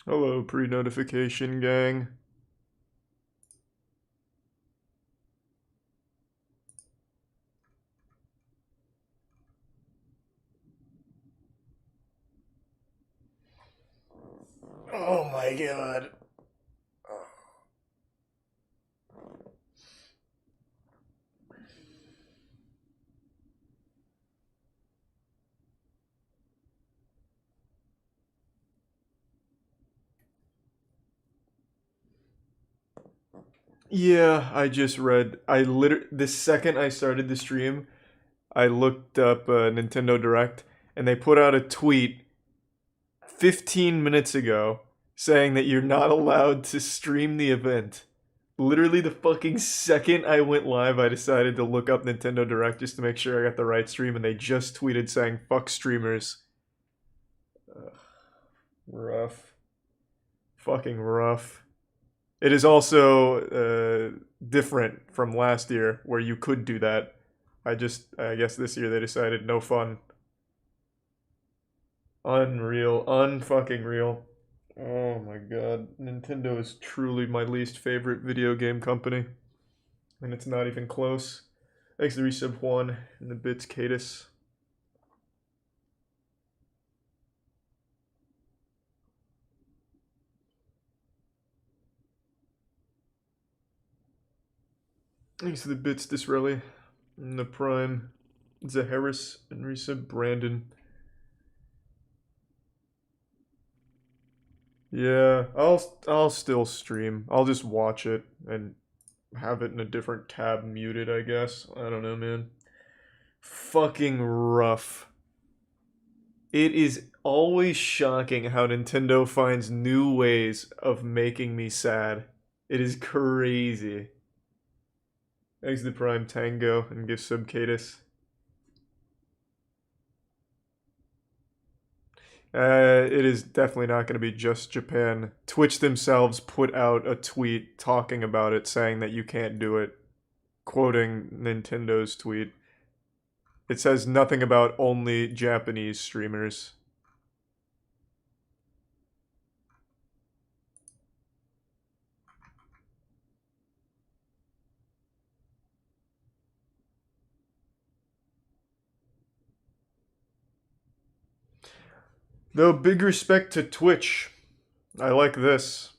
Hello, pre-notification gang. Oh my god. Yeah, I just read. The second I started the stream, I looked up Nintendo Direct, and they put out a tweet 15 minutes ago saying that you're not allowed to stream the event. Literally, the fucking second I went live, I decided to look up Nintendo Direct just to make sure I got the right stream, and they just tweeted saying "fuck streamers." Ugh, rough, fucking rough. It is also different from last year where you could do that. I guess this year they decided no fun. Unreal, unfucking real. Oh my god, Nintendo is truly my least favorite video game company, and it's not even close. Thanks to Resub Juan and the bits Cadis. Thanks to the bits Disrelli and the Prime Zaharis and Resub Brandon. Yeah, I'll still stream. I'll just watch it and have it in a different tab muted, I guess. I don't know, man. Fucking rough. It is always shocking how Nintendo finds new ways of making me sad. It is crazy. Thanks to Prime Tango and give sub Cadis. It is definitely not going to be just Japan. Twitch themselves put out a tweet talking about it, saying that you can't do it, quoting Nintendo's tweet. It says nothing about only Japanese streamers. Though, big respect to Twitch. I like this.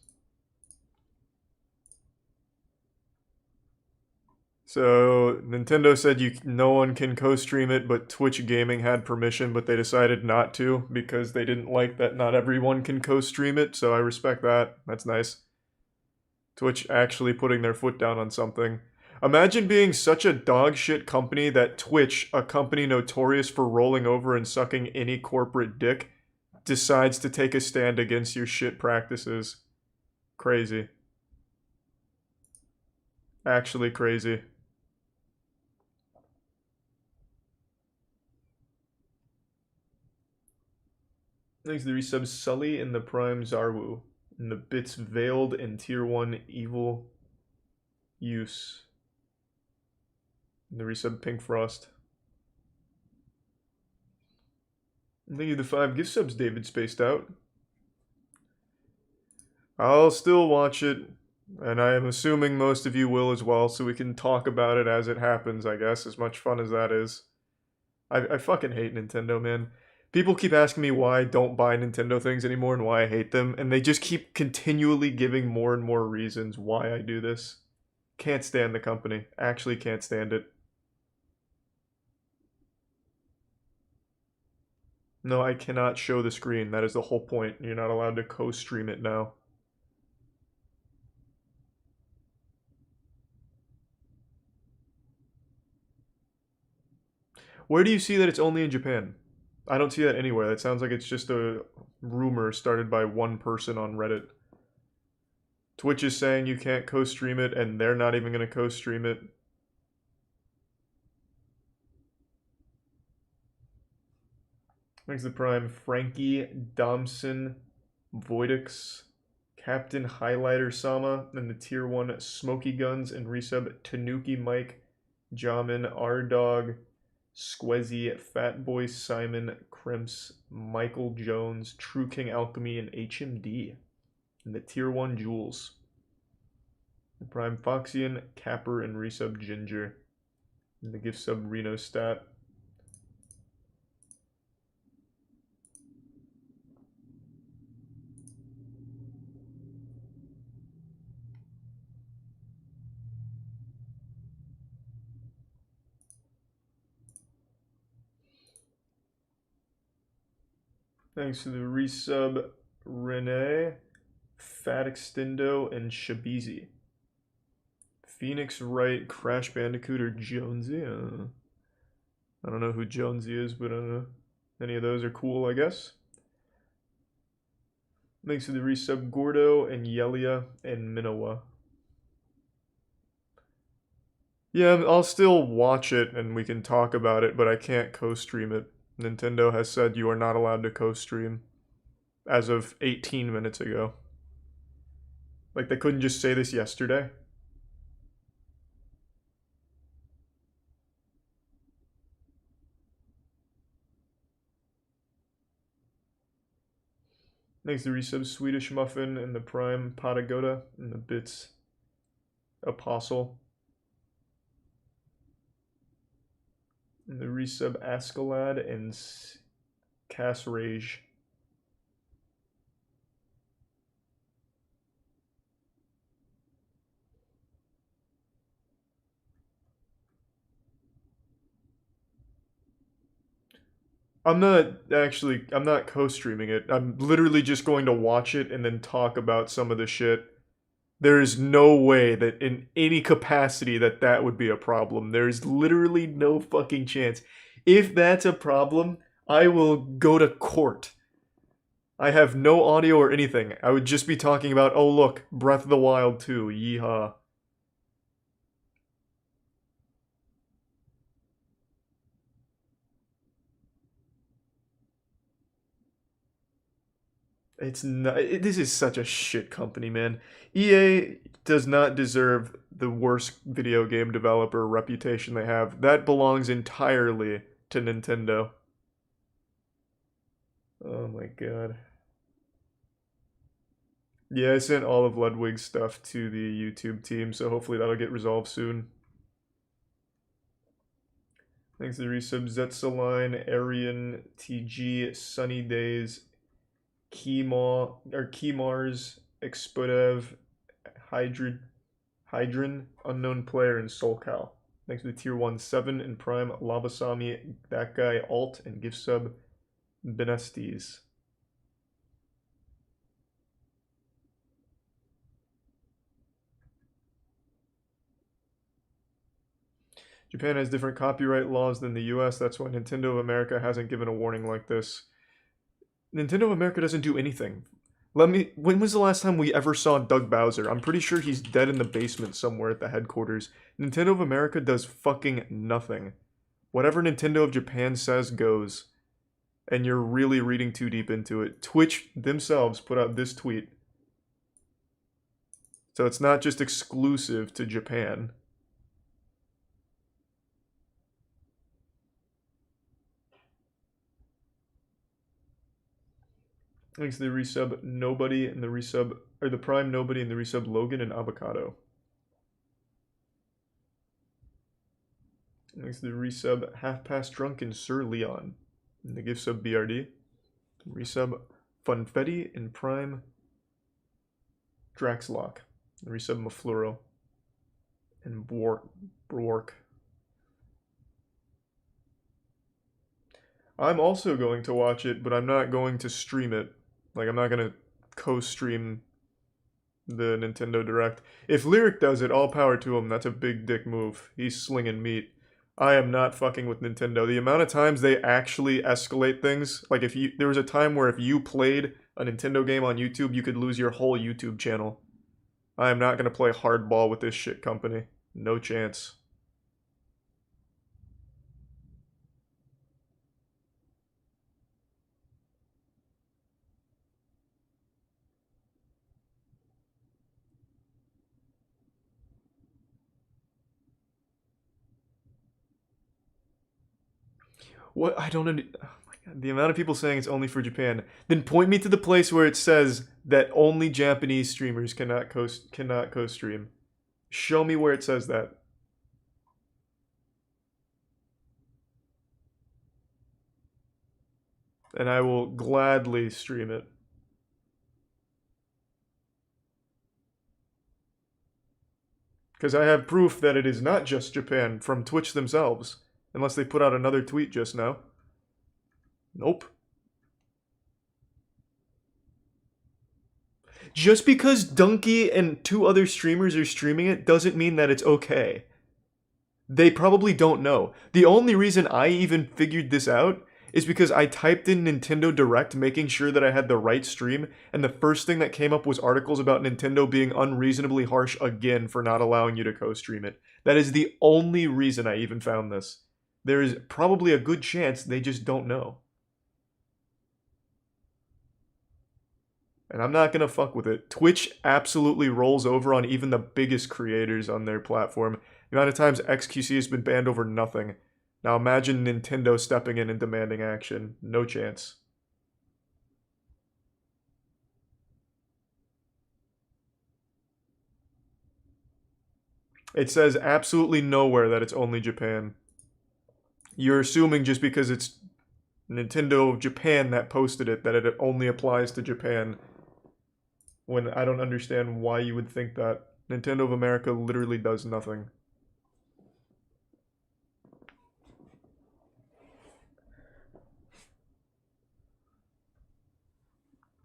So Nintendo said no one can co-stream it, but Twitch Gaming had permission, but they decided not to because they didn't like that not everyone can co-stream it. So I respect that. That's nice. Twitch actually putting their foot down on something. Imagine being such a dog shit company that Twitch, a company notorious for rolling over and sucking any corporate dick, decides to take a stand against your shit practices. Crazy. Actually crazy. Thanks to the resub Sully and the Prime Zarwu. And the bits Veiled and Tier 1 Evil Use. And the resub Pink Frost. And thank you the 5 gift subs, David Spaced Out. I'll still watch it, and I am assuming most of you will as well, so we can talk about it as it happens, I guess, as much fun as that is. I fucking hate Nintendo, man. People keep asking me why I don't buy Nintendo things anymore and why I hate them, and they just keep continually giving more and more reasons why I do this. Can't stand the company. Actually can't stand it. No, I cannot show the screen. That is the whole point. You're not allowed to co-stream it now. Where do you see that it's only in Japan? I don't see that anywhere. That sounds like it's just a rumor started by one person on Reddit. Twitch is saying you can't co-stream it, and they're not even going to co-stream it. Thanks to Prime. Frankie, Domson, Voidix, Captain Highlighter Sama, and the Tier 1 Smoky Guns and resub Tanuki Mike, Jamin, R-Dog, Squezzy, Fatboy Simon, Crimps, Michael Jones, True King Alchemy, and HMD. And the Tier 1 Jules. The Prime Foxian, Capper, and Resub Ginger. And the gift sub Reno Stat. Thanks to the resub Renee, Fat Extendo, and Shabizi. Phoenix Wright, Crash Bandicoot, or Jonesy. I don't know who Jonesy is, but I don't know. Any of those are cool, I guess. Thanks to the resub Gordo and Yelia and Minowa. Yeah, I'll still watch it and we can talk about it, but I can't co-stream it. Nintendo has said you are not allowed to co-stream as of 18 minutes ago. Like, they couldn't just say this yesterday. Thanks to resub Swedish Muffin and the Prime Patagoda and the Bits Apostle. And the resub Ascalad and Cass Rage. I'm not co-streaming it. I'm literally just going to watch it and then talk about some of the shit. There is no way that in any capacity that would be a problem. There's literally no fucking chance. If that's a problem, I will go to court. I have no audio or anything. I would just be talking about, oh look, Breath of the Wild 2, yeehaw. It's not. This is such a shit company, man. EA does not deserve the worst video game developer reputation they have. That belongs entirely to Nintendo. Oh my god. Yeah, I sent all of Ludwig's stuff to the YouTube team, so hopefully that'll get resolved soon. Thanks to the resub Zetsaline, Arian, TG, Sunny Days, Keymars, Expodev, Hydran, Unknown Player, and SoulCal. Thanks to the Tier 1 7 and Prime, Lavasami, That Guy, Alt, and gift sub Benestes. Japan has different copyright laws than the US. That's why Nintendo of America hasn't given a warning like this. Nintendo of America doesn't do anything. When was the last time we ever saw Doug Bowser? I'm pretty sure he's dead in the basement somewhere at the headquarters. Nintendo of America does fucking nothing. Whatever Nintendo of Japan says goes. And you're really reading too deep into it. Twitch themselves put out this tweet. So it's not just exclusive to Japan. Thanks to the resub Nobody and the resub, or the Prime Nobody and the resub Logan and Avocado. Thanks to the resub Half Past Drunk and Sir Leon. And the gift sub BRD. Resub Funfetti and Prime Draxlock. The resub Mafluro. And Bork. I'm also going to watch it, but I'm not going to stream it. Like, I'm not going to co-stream the Nintendo Direct. If Lyric does it, all power to him. That's a big dick move. He's slinging meat. I am not fucking with Nintendo. The amount of times they actually escalate things, like there was a time where if you played a Nintendo game on YouTube, you could lose your whole YouTube channel. I am not going to play hardball with this shit company. No chance. What? I don't. Oh my The amount of people saying it's only for Japan. Then point me to the place where it says that only Japanese streamers cannot co-stream. Show me where it says that. And I will gladly stream it. Because I have proof that it is not just Japan from Twitch themselves. Unless they put out another tweet just now. Nope. Just because Dunkey and 2 other streamers are streaming it doesn't mean that it's okay. They probably don't know. The only reason I even figured this out is because I typed in Nintendo Direct making sure that I had the right stream, and the first thing that came up was articles about Nintendo being unreasonably harsh again for not allowing you to co-stream it. That is the only reason I even found this. There is probably a good chance they just don't know. And I'm not gonna fuck with it. Twitch absolutely rolls over on even the biggest creators on their platform. The amount of times XQC has been banned over nothing. Now imagine Nintendo stepping in and demanding action. No chance. It says absolutely nowhere that it's only Japan. You're assuming just because it's Nintendo Japan that posted it, that it only applies to Japan. When I don't understand why you would think that. Nintendo of America literally does nothing.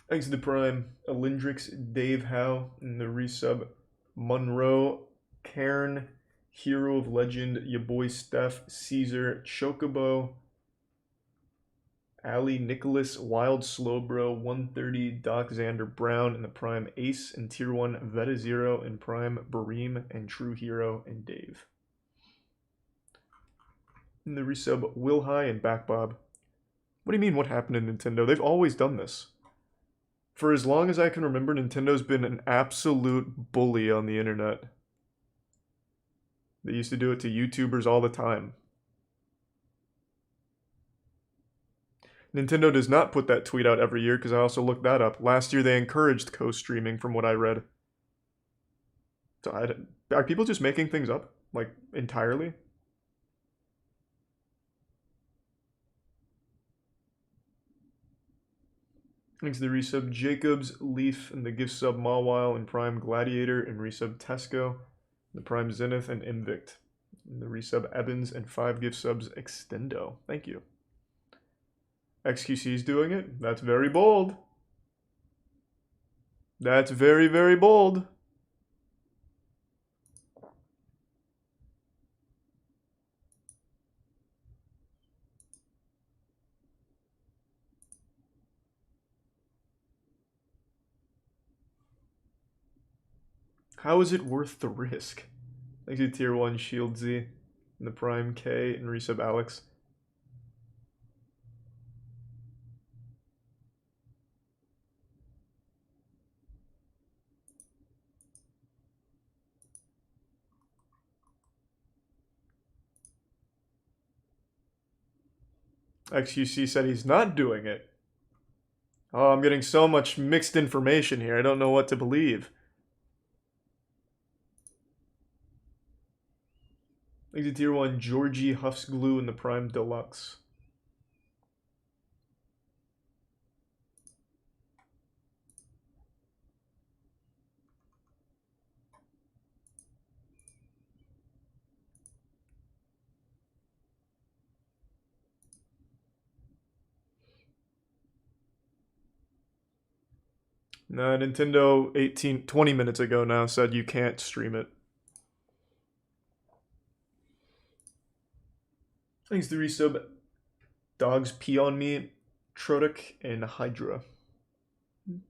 Thanks to the Prime, Alindrix, Dave Howe, and the resub, Monroe, Cairn, Hero of Legend, your boy Steph, Caesar, Chocobo, Ali, Nicholas, Wild Slowbro, 130, Doc Xander Brown, and the Prime Ace, and Tier 1, Veta Zero, and Prime Bareem, and True Hero, and Dave. And the resub, Will High, and Backbob. What do you mean, what happened to Nintendo? They've always done this. For as long as I can remember, Nintendo's been an absolute bully on the internet. They used to do it to YouTubers all the time. Nintendo does not put that tweet out every year because I also looked that up. Last year they encouraged co-streaming from what I read. So are people just making things up? Like, entirely? Thanks to the resub Jacobs, Leaf, and the gift sub Mawile, and Prime Gladiator, and resub Tesco, the Prime Zenith, and Invicт. And the resub Evans, and 5 gift subs Extendo. Thank you. XQC's doing it. That's very bold. That's very, very bold. How is it worth the risk? Thanks to Tier 1 Shield Z, and the Prime K, and resub Alex. XQC said he's not doing it. Oh, I'm getting so much mixed information here. I don't know what to believe. Thanks to Tier 1 Georgie Huffs Glue and the Prime Deluxe. No, Nintendo 20 minutes ago now said you can't stream it. Thanks to resub Dogs Pee on Me, Trotic, and Hydra.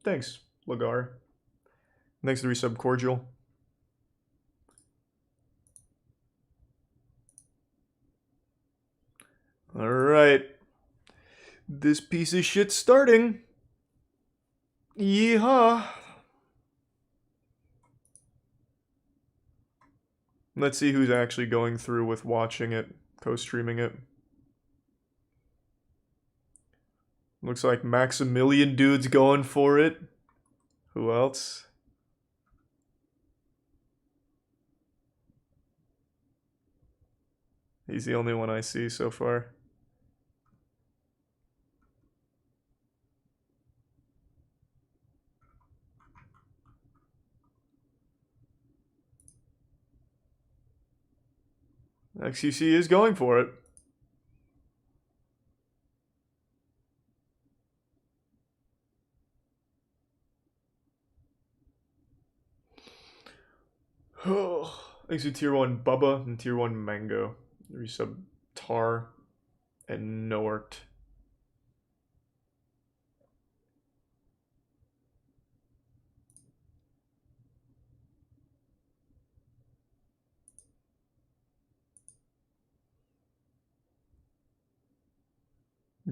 Thanks, Lagar. Thanks to resub Cordial. Alright. This piece of shit's starting. Yeehaw. Let's see who's actually going through with watching it, co-streaming it. Looks like Maximilian dude's going for it. Who else? He's the only one I see so far. XQC is going for it. Exit tier 1 Bubba and tier 1 Mango. Resub Tar and Noart.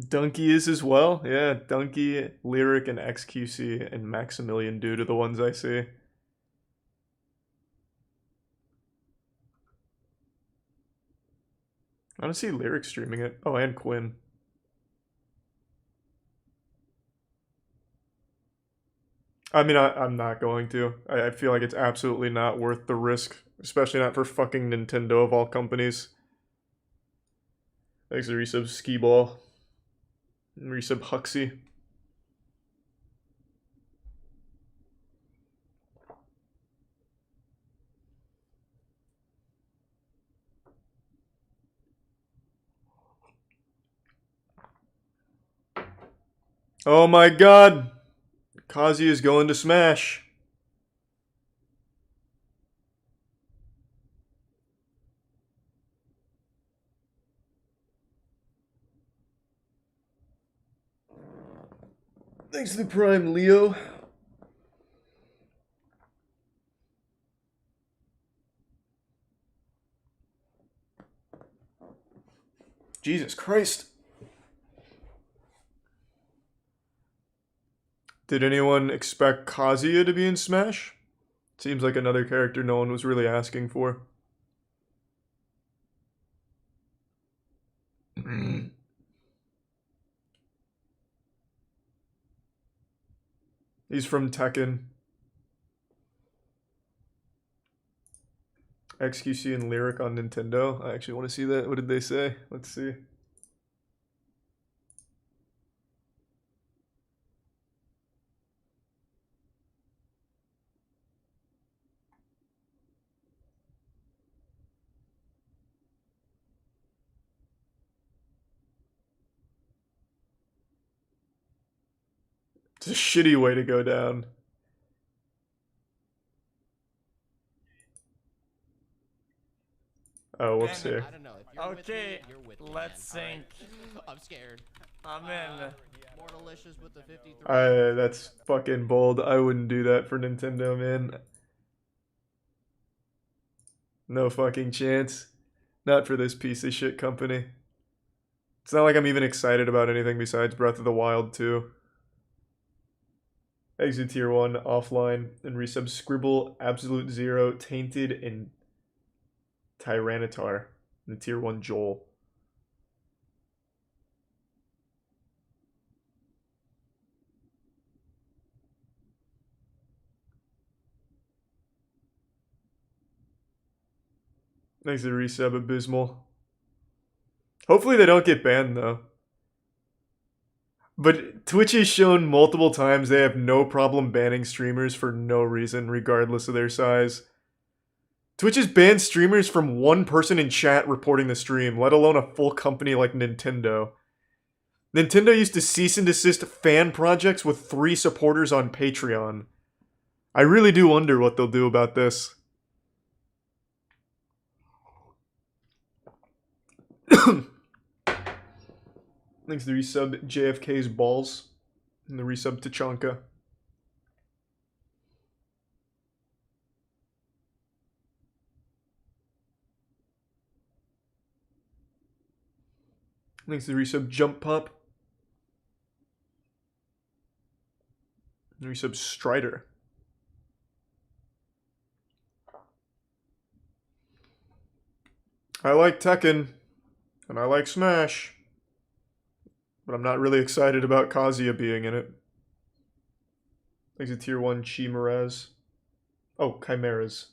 Donkey is as well. Yeah, Donkey, Lyric, and XQC and Maximilian Dude are the ones I see. I don't see Lyric streaming it. Oh, and Quinn. I mean, I'm not going to. I feel like it's absolutely not worth the risk. Especially not for fucking Nintendo of all companies. Thanks to resub Skee Ball. Resub Huxley. Oh my god! Kazi is going to Smash. Thanks to the Prime, Leo. Jesus Christ. Did anyone expect Kazuya to be in Smash? Seems like another character no one was really asking for. He's from Tekken. XQC and Lyric on Nintendo. I actually want to see that. What did they say? Let's see. It's a shitty way to go down. Oh, whoops here. I don't know. If you're Okay, with me, you're with me, let's man. sync. I'm scared. I'm in. More delicious with the 53. That's fucking bold. I wouldn't do that for Nintendo, man. No fucking chance. Not for this piece of shit company. It's not like I'm even excited about anything besides Breath of the Wild 2. Exit tier 1 offline and resub Scribble, Absolute Zero, Tainted, and Tyranitar. And tier 1 Joel. Thanks to resub Abysmal. Hopefully they don't get banned though. But Twitch has shown multiple times they have no problem banning streamers for no reason, regardless of their size. Twitch has banned streamers from one person in chat reporting the stream, let alone a full company like Nintendo. Nintendo used to cease and desist fan projects with 3 supporters on Patreon. I really do wonder what they'll do about this. Thanks to the resub JFK's balls and the resub Tachanka. Thanks to the resub Jump Pop. And the resub Strider. I like Tekken. And I like Smash. But I'm not really excited about Kazuya being in it. Thanks to tier 1 Chimeras. Oh, Chimeras.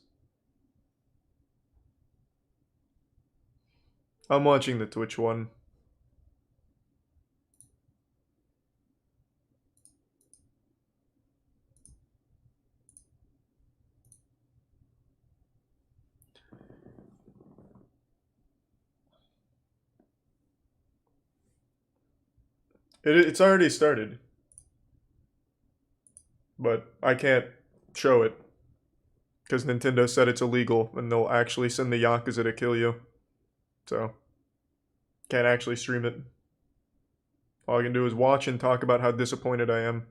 I'm watching the Twitch one. It's already started. But I can't show it. Because Nintendo said it's illegal and they'll actually send the Yakuza to kill you. So, can't actually stream it. All I can do is watch and talk about how disappointed I am.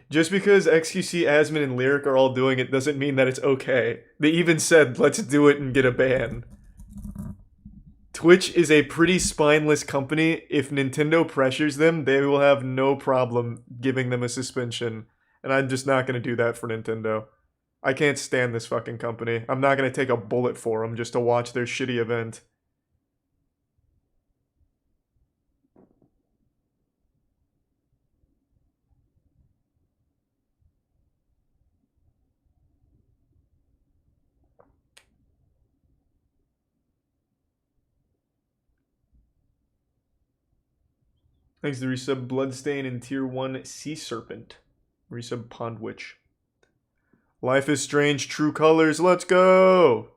Just because XQC, Asmon, and Lyric are all doing it doesn't mean that it's okay. They even said, let's do it and get a ban. Twitch is a pretty spineless company. If Nintendo pressures them, they will have no problem giving them a suspension. And I'm just not going to do that for Nintendo. I can't stand this fucking company. I'm not going to take a bullet for them just to watch their shitty event. Thanks to resub Bloodstain and tier 1 Sea Serpent. Resub Pond Witch. Life is Strange, True Colors, let's go!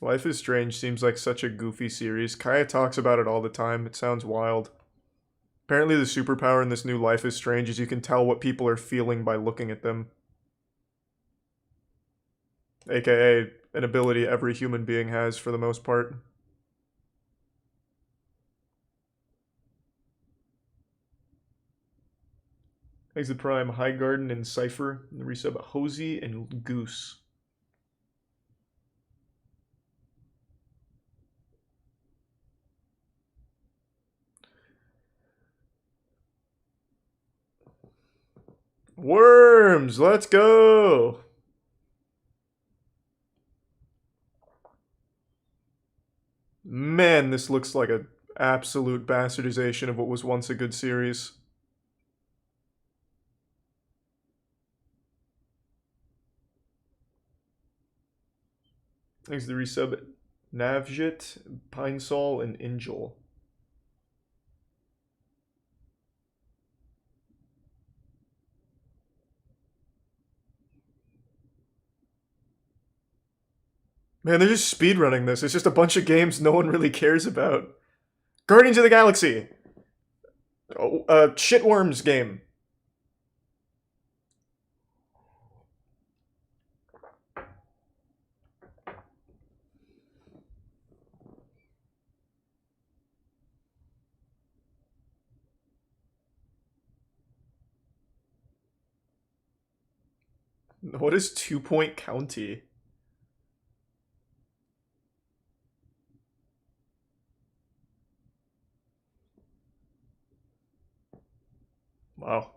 Life is Strange seems like such a goofy series. Kaya talks about it all the time. It sounds wild. Apparently the superpower in this new Life is Strange is you can tell what people are feeling by looking at them. AKA an ability every human being has for the most part. Thanks to Prime, High Garden, and Cypher. And the resub Hosey and Goose. Worms, let's go! Man, this looks like an absolute bastardization of what was once a good series. Thanks to the resub Navjit, Pinesol, and Angel. Man, they're just speedrunning this. It's just a bunch of games no one really cares about. Guardians of the Galaxy! Oh, Shitworms game. What is 2 Point County? Wow.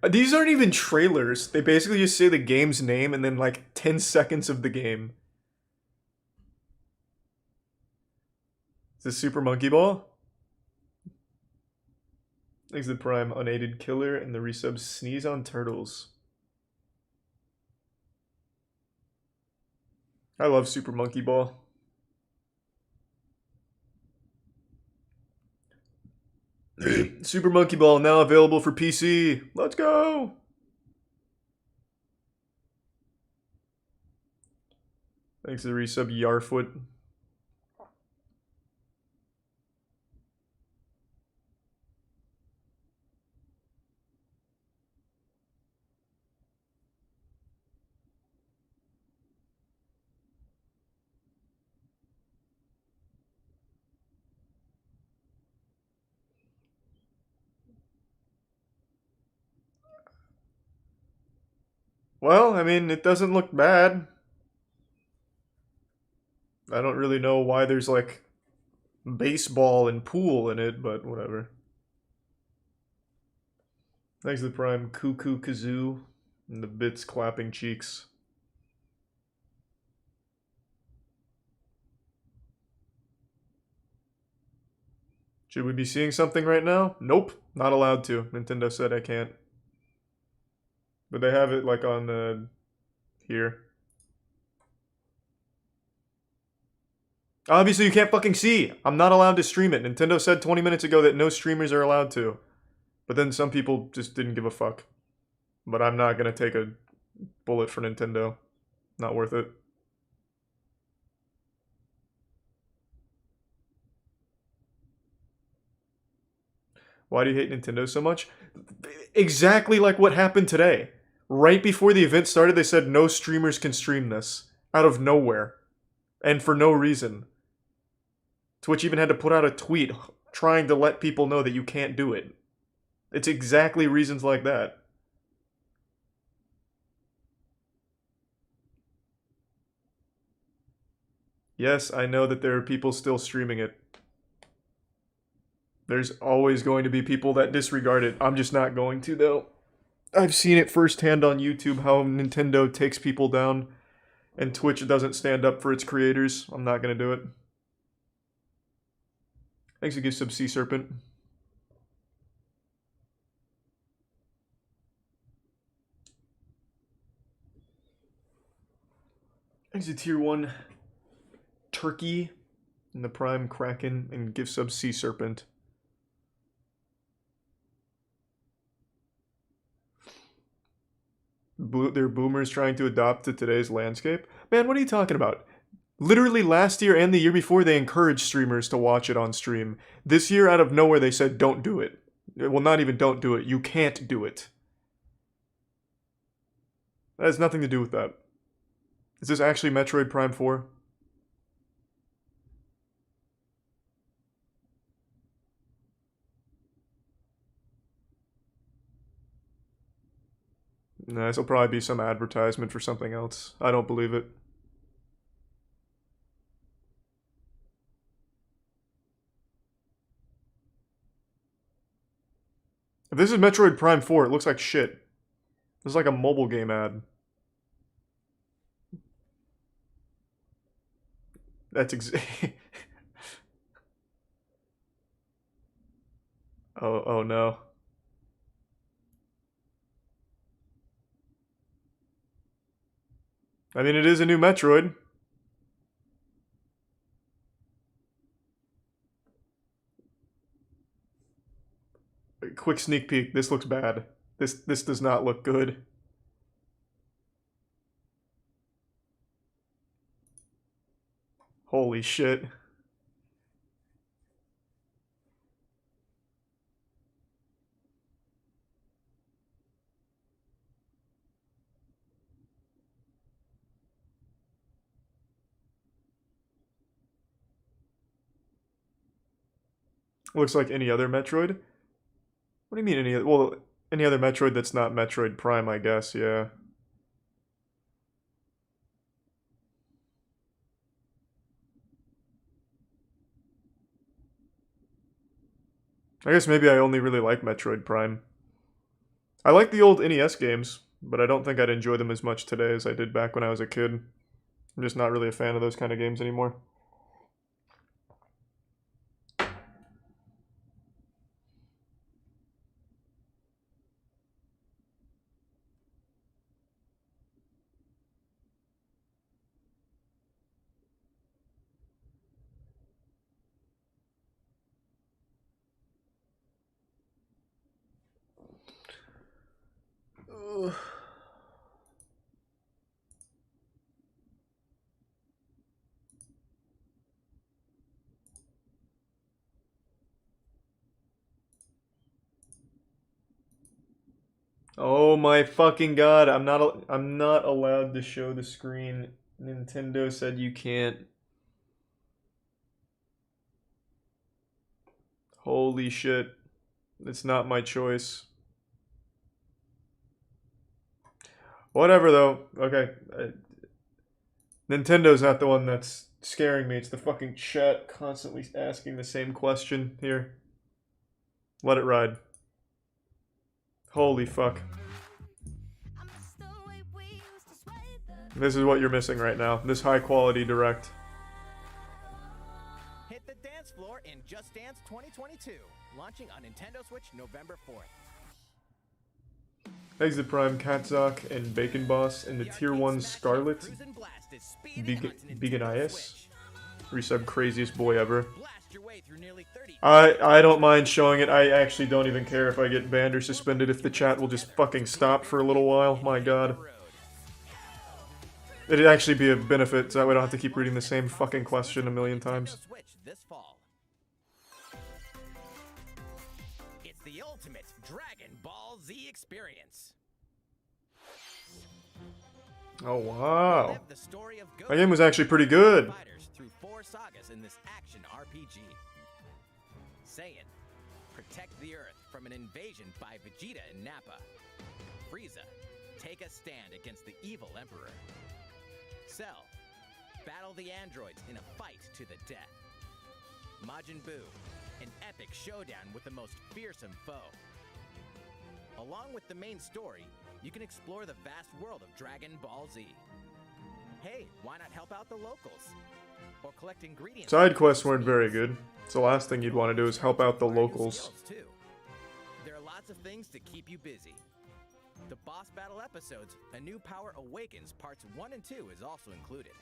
These aren't even trailers. They basically just say the game's name and then like 10 seconds of the game. Is this Super Monkey Ball? Thanks to the Prime, Unaided Killer, and the resub Sneeze on Turtles. I love Super Monkey Ball. Super Monkey Ball now available for PC. Let's go! Thanks to the resub Yarfoot. Well, I mean, it doesn't look bad. I don't really know why there's like baseball and pool in it, but whatever. Thanks to the Prime Cuckoo Kazoo and the bits clapping cheeks. Should we be seeing something right now? Nope, not allowed to. Nintendo said I can't. But they have it like on the here. Obviously, you can't fucking see. I'm not allowed to stream it. Nintendo said 20 minutes ago that no streamers are allowed to. But then some people just didn't give a fuck. But I'm not gonna take a bullet for Nintendo. Not worth it. Why do you hate Nintendo so much? Exactly like what happened today. Right before the event started, they said no streamers can stream this. Out of nowhere. And for no reason. Twitch even had to put out a tweet trying to let people know that you can't do it. It's exactly reasons like that. Yes, I know that there are people still streaming it. There's always going to be people that disregard it. I'm just not going to, though. I've seen it firsthand on YouTube how Nintendo takes people down and Twitch doesn't stand up for its creators. I'm not going to do it. Thanks for gift sub Sea Serpent. Thanks to Tier 1 Turkey and the Prime Kraken and gift sub Sea Serpent. They're boomers trying to adopt to today's landscape. Man, what are you talking about? Literally last year and the year before, they encouraged streamers to watch it on stream. This year, out of nowhere, they said, don't do it. Well, not even don't do it. You can't do it. That has nothing to do with that. Is this actually Metroid Prime 4? Nah, this will probably be some advertisement for something else. I don't believe it. If this is Metroid Prime 4, it looks like shit. This is like a mobile game ad. That's oh no. I mean, it is a new Metroid. Quick sneak peek. This looks bad. This does not look good. Holy shit. Looks like any other Metroid. What do you mean any other? Well, any other Metroid that's not Metroid Prime, I guess, yeah. I guess maybe I only really like Metroid Prime. I like the old NES games, but I don't think I'd enjoy them as much today as I did back when I was a kid. I'm just not really a fan of those kind of games anymore. Ugh. Oh my fucking god, I'm not allowed to show the screen. Nintendo said you can't. Holy shit. It's not my choice. Whatever though. Okay. Nintendo's not the one that's scaring me. It's the fucking chat constantly asking the same question. Here. Let it ride. Holy fuck. This is what you're missing right now. This high quality direct. Hit the dance floor in Just Dance 2022, launching on Nintendo Switch November 4th. Exit Prime, Katzok, and Bacon Boss in the Tier 1 Scarlet. Cruisin' Blast is speeding onto Nintendo Beganias. Switch. Resub craziest boy ever. Blast your way through nearly 30 I don't mind showing it. I actually don't even care if I get banned or suspended if the chat will just fucking stop for a little while. My god. road. It'd actually be a benefit, so that way I don't have to keep reading the same fucking question a million times. Nintendo Switch this fall. It's the ultimate Dragon Ball Z experience. Oh wow. Live the story of That game was actually pretty good. fighters through 4 sagas in this action RPG. Saiyan, protect the Earth from an invasion by Vegeta and Nappa. Frieza, take a stand against the evil Emperor. Cell, battle the androids in a fight to the death. Majin Buu, an epic showdown with the most fearsome foe. Along with the main story, you can explore the vast world of Dragon Ball Z. Hey, why not help out the locals? Or collect ingredients. Side quests weren't very good. So the last thing you'd want to do is help out the locals. Skills, too. There are lots of things to keep you busy. The boss battle episodes, A New Power Awakens Parts 1 and 2 is also included.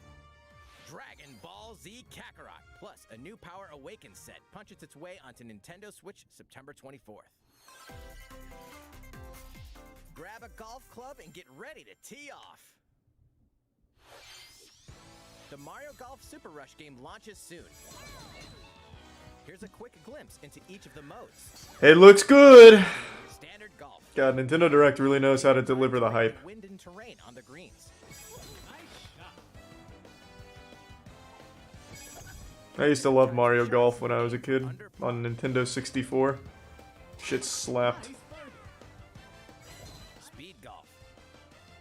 Dragon Ball Z Kakarot, plus a New Power Awakens set punches its way onto Nintendo Switch September 24th. Grab a golf club and get ready to tee off. The Mario Golf Super Rush game launches soon. Here's a quick glimpse into each of the modes. It looks good! Standard golf. God, Nintendo Direct really knows how to deliver the hype. Wind and terrain on the greens. I used to love Mario Golf when I was a kid on Nintendo 64. Shit slapped. Speed golf.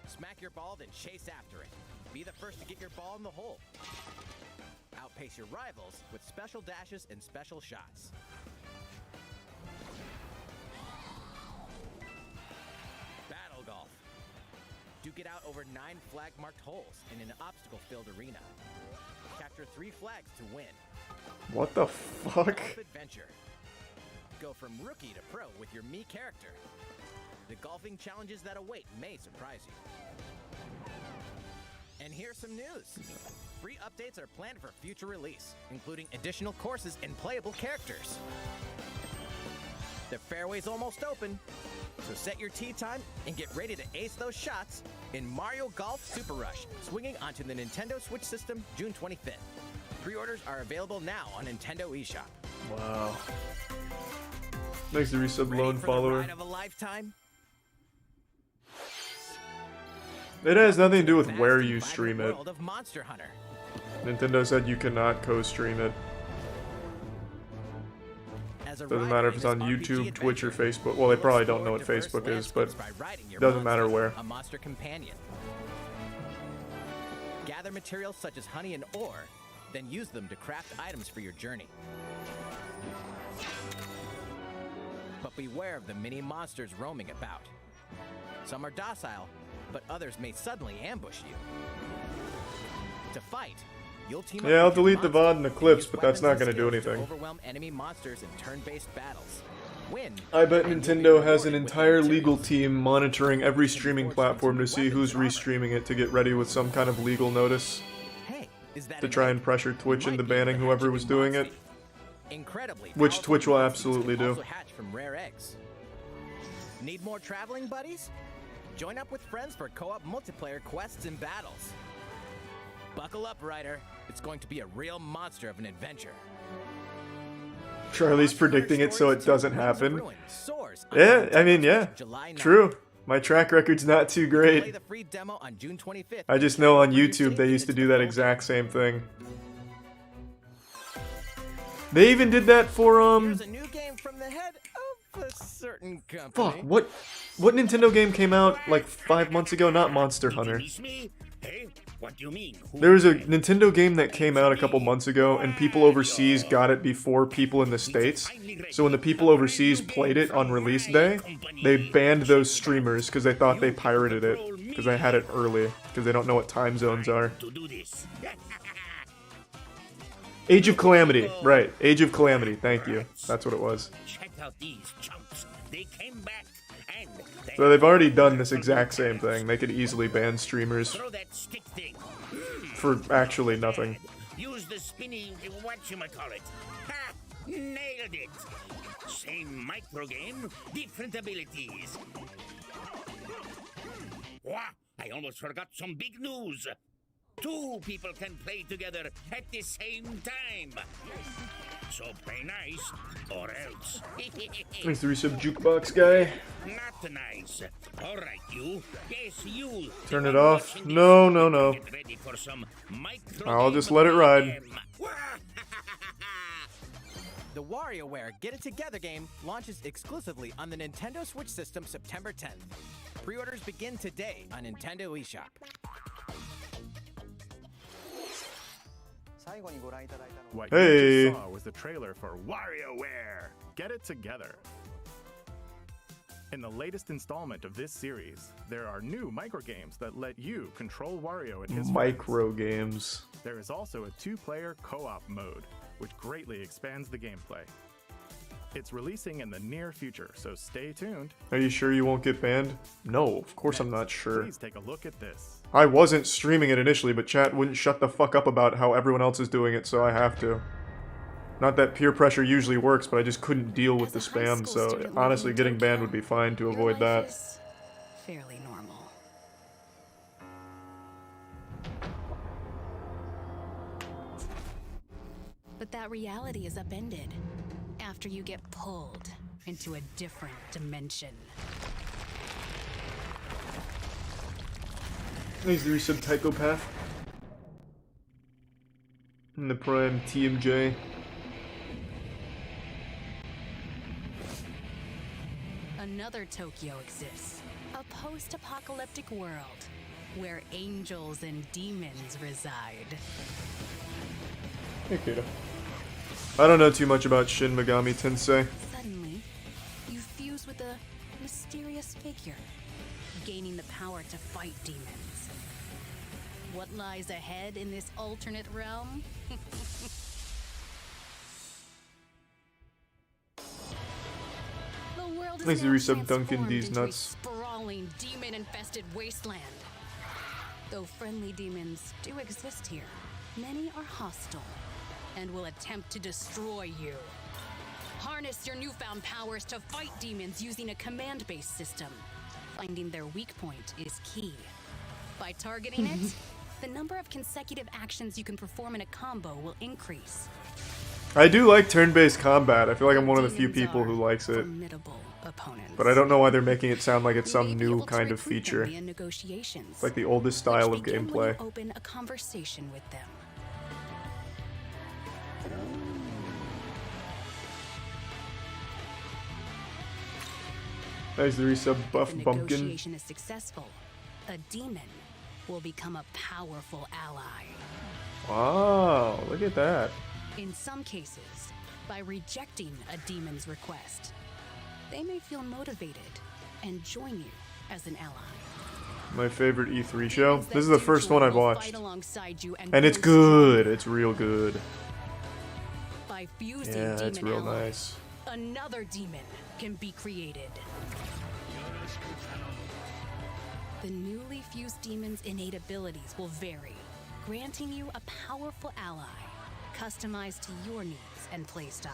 Smack your ball, then chase after it. Be the first to get your ball in the hole. Outpace your rivals with special dashes and special shots. Battle golf. Duke it out over 9 flag-marked holes in an obstacle-filled arena. Capture 3 flags to win. What the fuck? Golf adventure. Go from rookie to pro with your Mii character. The golfing challenges that await may surprise you. And here's some news. Free updates are planned for future release, including additional courses and playable characters. The fairway's almost open, so set your tee time and get ready to ace those shots in Mario Golf Super Rush, swinging onto the Nintendo Switch system June 25th. Pre-orders are available now on Nintendo eShop. Wow. Thanks to resub Ready lone for the follower. ride of a lifetime? It has nothing to do with Fast where and you vibrant stream it. world of Monster Hunter. Nintendo said you cannot co-stream it. As a Doesn't rider matter if in it's this on RPG YouTube, Twitch, or adventure, Facebook. Well, they you'll probably don't know explore what diverse Facebook is, but landscapes by riding your doesn't matter monster, where. A monster companion. Gather materials such as honey and ore, then use them to craft items for your journey. But beware of the mini monsters roaming about. Some are docile, but others may suddenly ambush you. To fight, you'll team up Yeah, I'll with your delete the monster VOD and the and clips, use but that's not weapons gonna and do skills to anything. overwhelm enemy monsters in turn-based battles. Win, I bet and you'll be Nintendo has an rewarded with entire materials. legal team monitoring every streaming platform to see who's restreaming it to get ready with some kind of legal notice Hey, is that to an try egg? and pressure Twitch Might into be banning the whoever hatching was in doing Mod it. Speed. Incredibly Which powerful Twitch will monsters absolutely can do. also hatch from rare eggs. Need more traveling buddies? Join up with friends for co-op multiplayer quests and battles. Buckle up, Ryder. It's going to be a real monster of an adventure. Charlie's Monster Hunter predicting it so Stories it 2: doesn't Wings of happen. Ruin soars on Yeah, I Nintendo mean, yeah. Switch July 9th. True. My track record's not too Play great. the free demo on June 25th. I just know on For your YouTube they safety, used to it's do the that full exact same thing. They even did that for Here's a new game from the head of a certain company. fuck, what Nintendo game came out like 5 months ago? Not Monster Hunter. What do you mean? There was a Nintendo game that came out a couple months ago, and people overseas got it before people in the States. So when the people overseas played it on release day, they banned those streamers because they thought they pirated it. Because they had it early. Because they don't know what time zones are. To do this. Age of Calamity. Right. Age of Calamity. Thank you. That's what it was. Check out these chumps. They came back and they So they've already done this exact same thing. They could easily ban streamers throw that stick thing. for actually nothing. Use the spinning whatchamacallit. Ha! Nailed it! Same micro game, different abilities. Wah! I almost forgot some big news. 2 people can play together at the same time. So play nice, or else. Thanks to resub jukebox guy. Not nice. All right, you. Yes, you. Turn it off. No, no, no. Get ready for some micro I'll game just let it ride. mayhem. Wah! The WarioWare Get It Together game launches exclusively on the Nintendo Switch system September 10th. Pre-orders begin today on Nintendo eShop. What Hey. you just saw was the trailer for WarioWare Get It Together. In the latest installment of this series, there are new microgames that let you control Wario and his friends. Micro games. There is also a 2-player co-op mode, which greatly expands the gameplay. It's releasing in the near future, so stay tuned. Are you sure you won't get banned? No, of course I'm not sure. Please take a look at this. I wasn't streaming it initially, but chat wouldn't shut the fuck up about how everyone else is doing it, so I have to. Not that peer pressure usually works, but I just couldn't deal with the As a high spam, school so student honestly living in getting banned Tokyo, would be fine to your avoid life that. is fairly normal. But that reality is upended after you get pulled into a different dimension. Thanks to resub Tychopath. And the Prime TMJ. Another Tokyo exists, a post-apocalyptic world where angels and demons reside. Hey, Kato. I don't know too much about Shin Megami Tensei. Suddenly, you fuse with a mysterious figure, gaining the power to fight demons. What lies ahead in this alternate realm? The world is Thanks to now resub Duncan transformed D's into a nuts. sprawling, demon-infested wasteland. Though friendly demons do exist here, many are hostile and will attempt to destroy you. Harness your newfound powers to fight demons using a command-based system. Finding their weak point is key. By targeting it, the number of consecutive actions you can perform in a combo will increase. I do like turn-based combat. I feel like I'm one of the few Demons people are who likes it. formidable opponents. But I don't know why they're making it sound like it's You may some be new able to kind of recruit them feature. via negotiations, It's like the oldest style which of begin when you gameplay. open a conversation with them. Thanks to resub Buff If the Bumpkin. negotiation is successful, a demon will become a powerful ally. Wow, look at that. In some cases, by rejecting a demon's request, they may feel motivated and join you as an ally. My favorite E3 show. Demons that This is the do first join one I've will watched. fight alongside you And it's grow good. stronger. It's real good. By fusing Yeah, demon it's real allies, nice. another demon can be created. The newly fused demon's innate abilities will vary, granting you a powerful ally, customized to your needs and playstyle.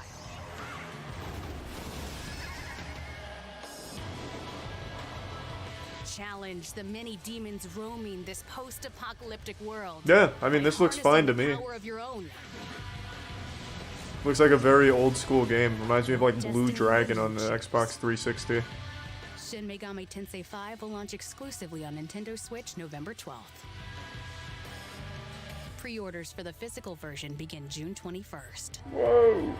Challenge the many demons roaming this post-apocalyptic world. Yeah, I mean, by this looks fine to harnessing me. the power of your own. Looks like a very old school game. Reminds me of like Blue Destiny Dragon on the unleashes. Xbox 360. Shin Megami Tensei 5 will launch exclusively on Nintendo Switch November 12th. Pre-orders for the physical version begin June 21st. Whoa.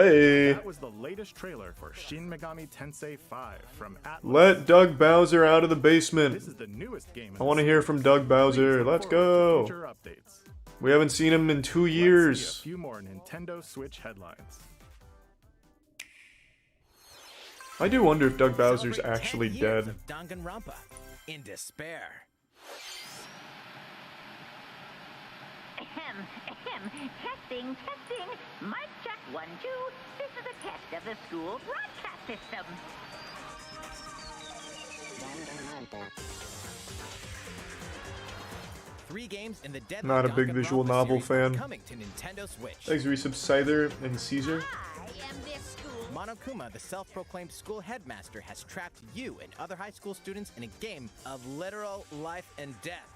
Hey, That was the latest trailer for Shin Megami Tensei 5 from Atlas. let Doug Bowser out of the basement. This is the newest game. in I want to the hear series. from Doug Please Bowser. look Let's forward to go. future updates. We haven't seen him in 2 Let's see years. a few more Nintendo Switch headlines. I do wonder if Doug Bowser's Celebrate 10 actually years dead. of Danganronpa in despair. Ahem, ahem. Testing, testing. Mic check 1, 2. This is a test of the school broadcast system. Three games in the deadly Not a big Danganronpa visual novel series are fan. coming to Nintendo Switch. Thanks, Resub Scyther and Caesar. I am this school. Monokuma, the self-proclaimed school headmaster, has trapped you and other high school students in a game of literal life and death.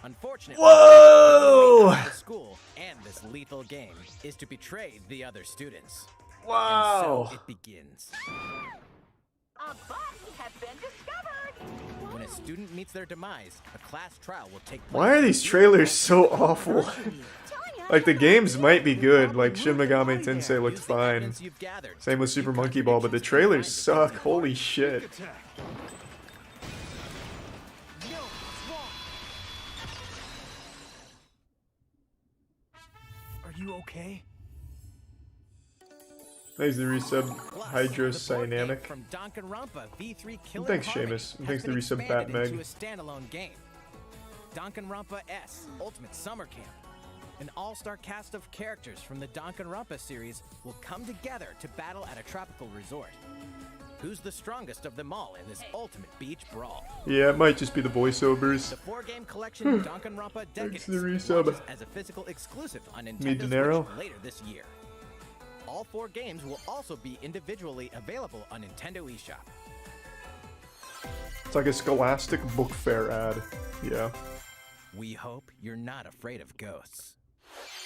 Unfortunately, Whoa! the school and this lethal game is to betray the other students. Wow. And so it begins. A body has been discovered. When a student meets their demise, a class trial will take place. Why are these trailers so awful? Like, the games might be good, like Shin Megami Tensei looked Use the fine. evidence you've gathered Same to with Super refute Monkey Ball, but the trailers suck. Holy shit. Are you okay? Thanks, the resub Plus, Hydros the board game Dynamic. from Danganronpa V3 Killer Thanks, Harmony Seamus. has Thanks, been the resub expanded Batmeg. into a standalone game. Danganronpa S Ultimate Summer Camp. An all-star cast of characters from the Danganronpa series will come together to battle at a tropical resort. Who's the strongest of them all in this ultimate beach brawl? Yeah, it might just be the voiceovers. The four-game collection Danganronpa Thanks Decadence to the resub. launches as a physical exclusive on Me Nintendo dinero. Switch later this year. All four games will also be individually available on Nintendo eShop. It's like a Scholastic Book Fair ad. Yeah. We hope you're not afraid of ghosts.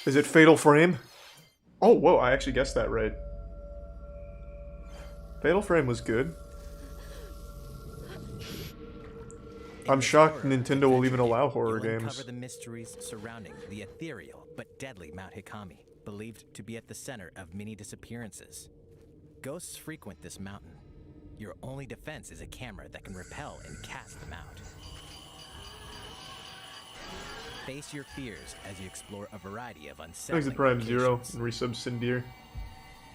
Is it Fatal Frame? Oh, whoa, I actually guessed that right. Fatal Frame was good. I'm shocked Nintendo will even allow horror You'll games. uncover the mysteries surrounding the ethereal but deadly Mount Hikami, believed to be at the center of many disappearances. Ghosts frequent this mountain. Your only defense is a camera that can repel and cast them out. Face your fears as you explore a variety of unsettling Thanks to Prime Zero locations. and resub Sindir.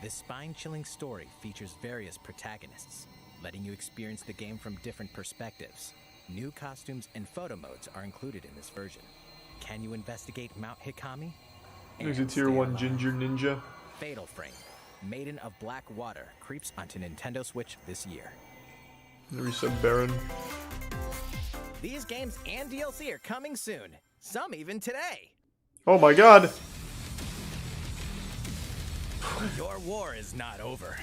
This spine-chilling story features various protagonists, letting you experience the game from different perspectives. New costumes and photo modes are included in this version. Can you investigate Mount Hikami? There's a And tier stay 1 alive. Ginger Ninja. Fatal Frame, Maiden of Black Water, creeps onto Nintendo Switch this year. And resub Baron. These games and DLC are coming soon, some even today. Oh my god! Your war is not over.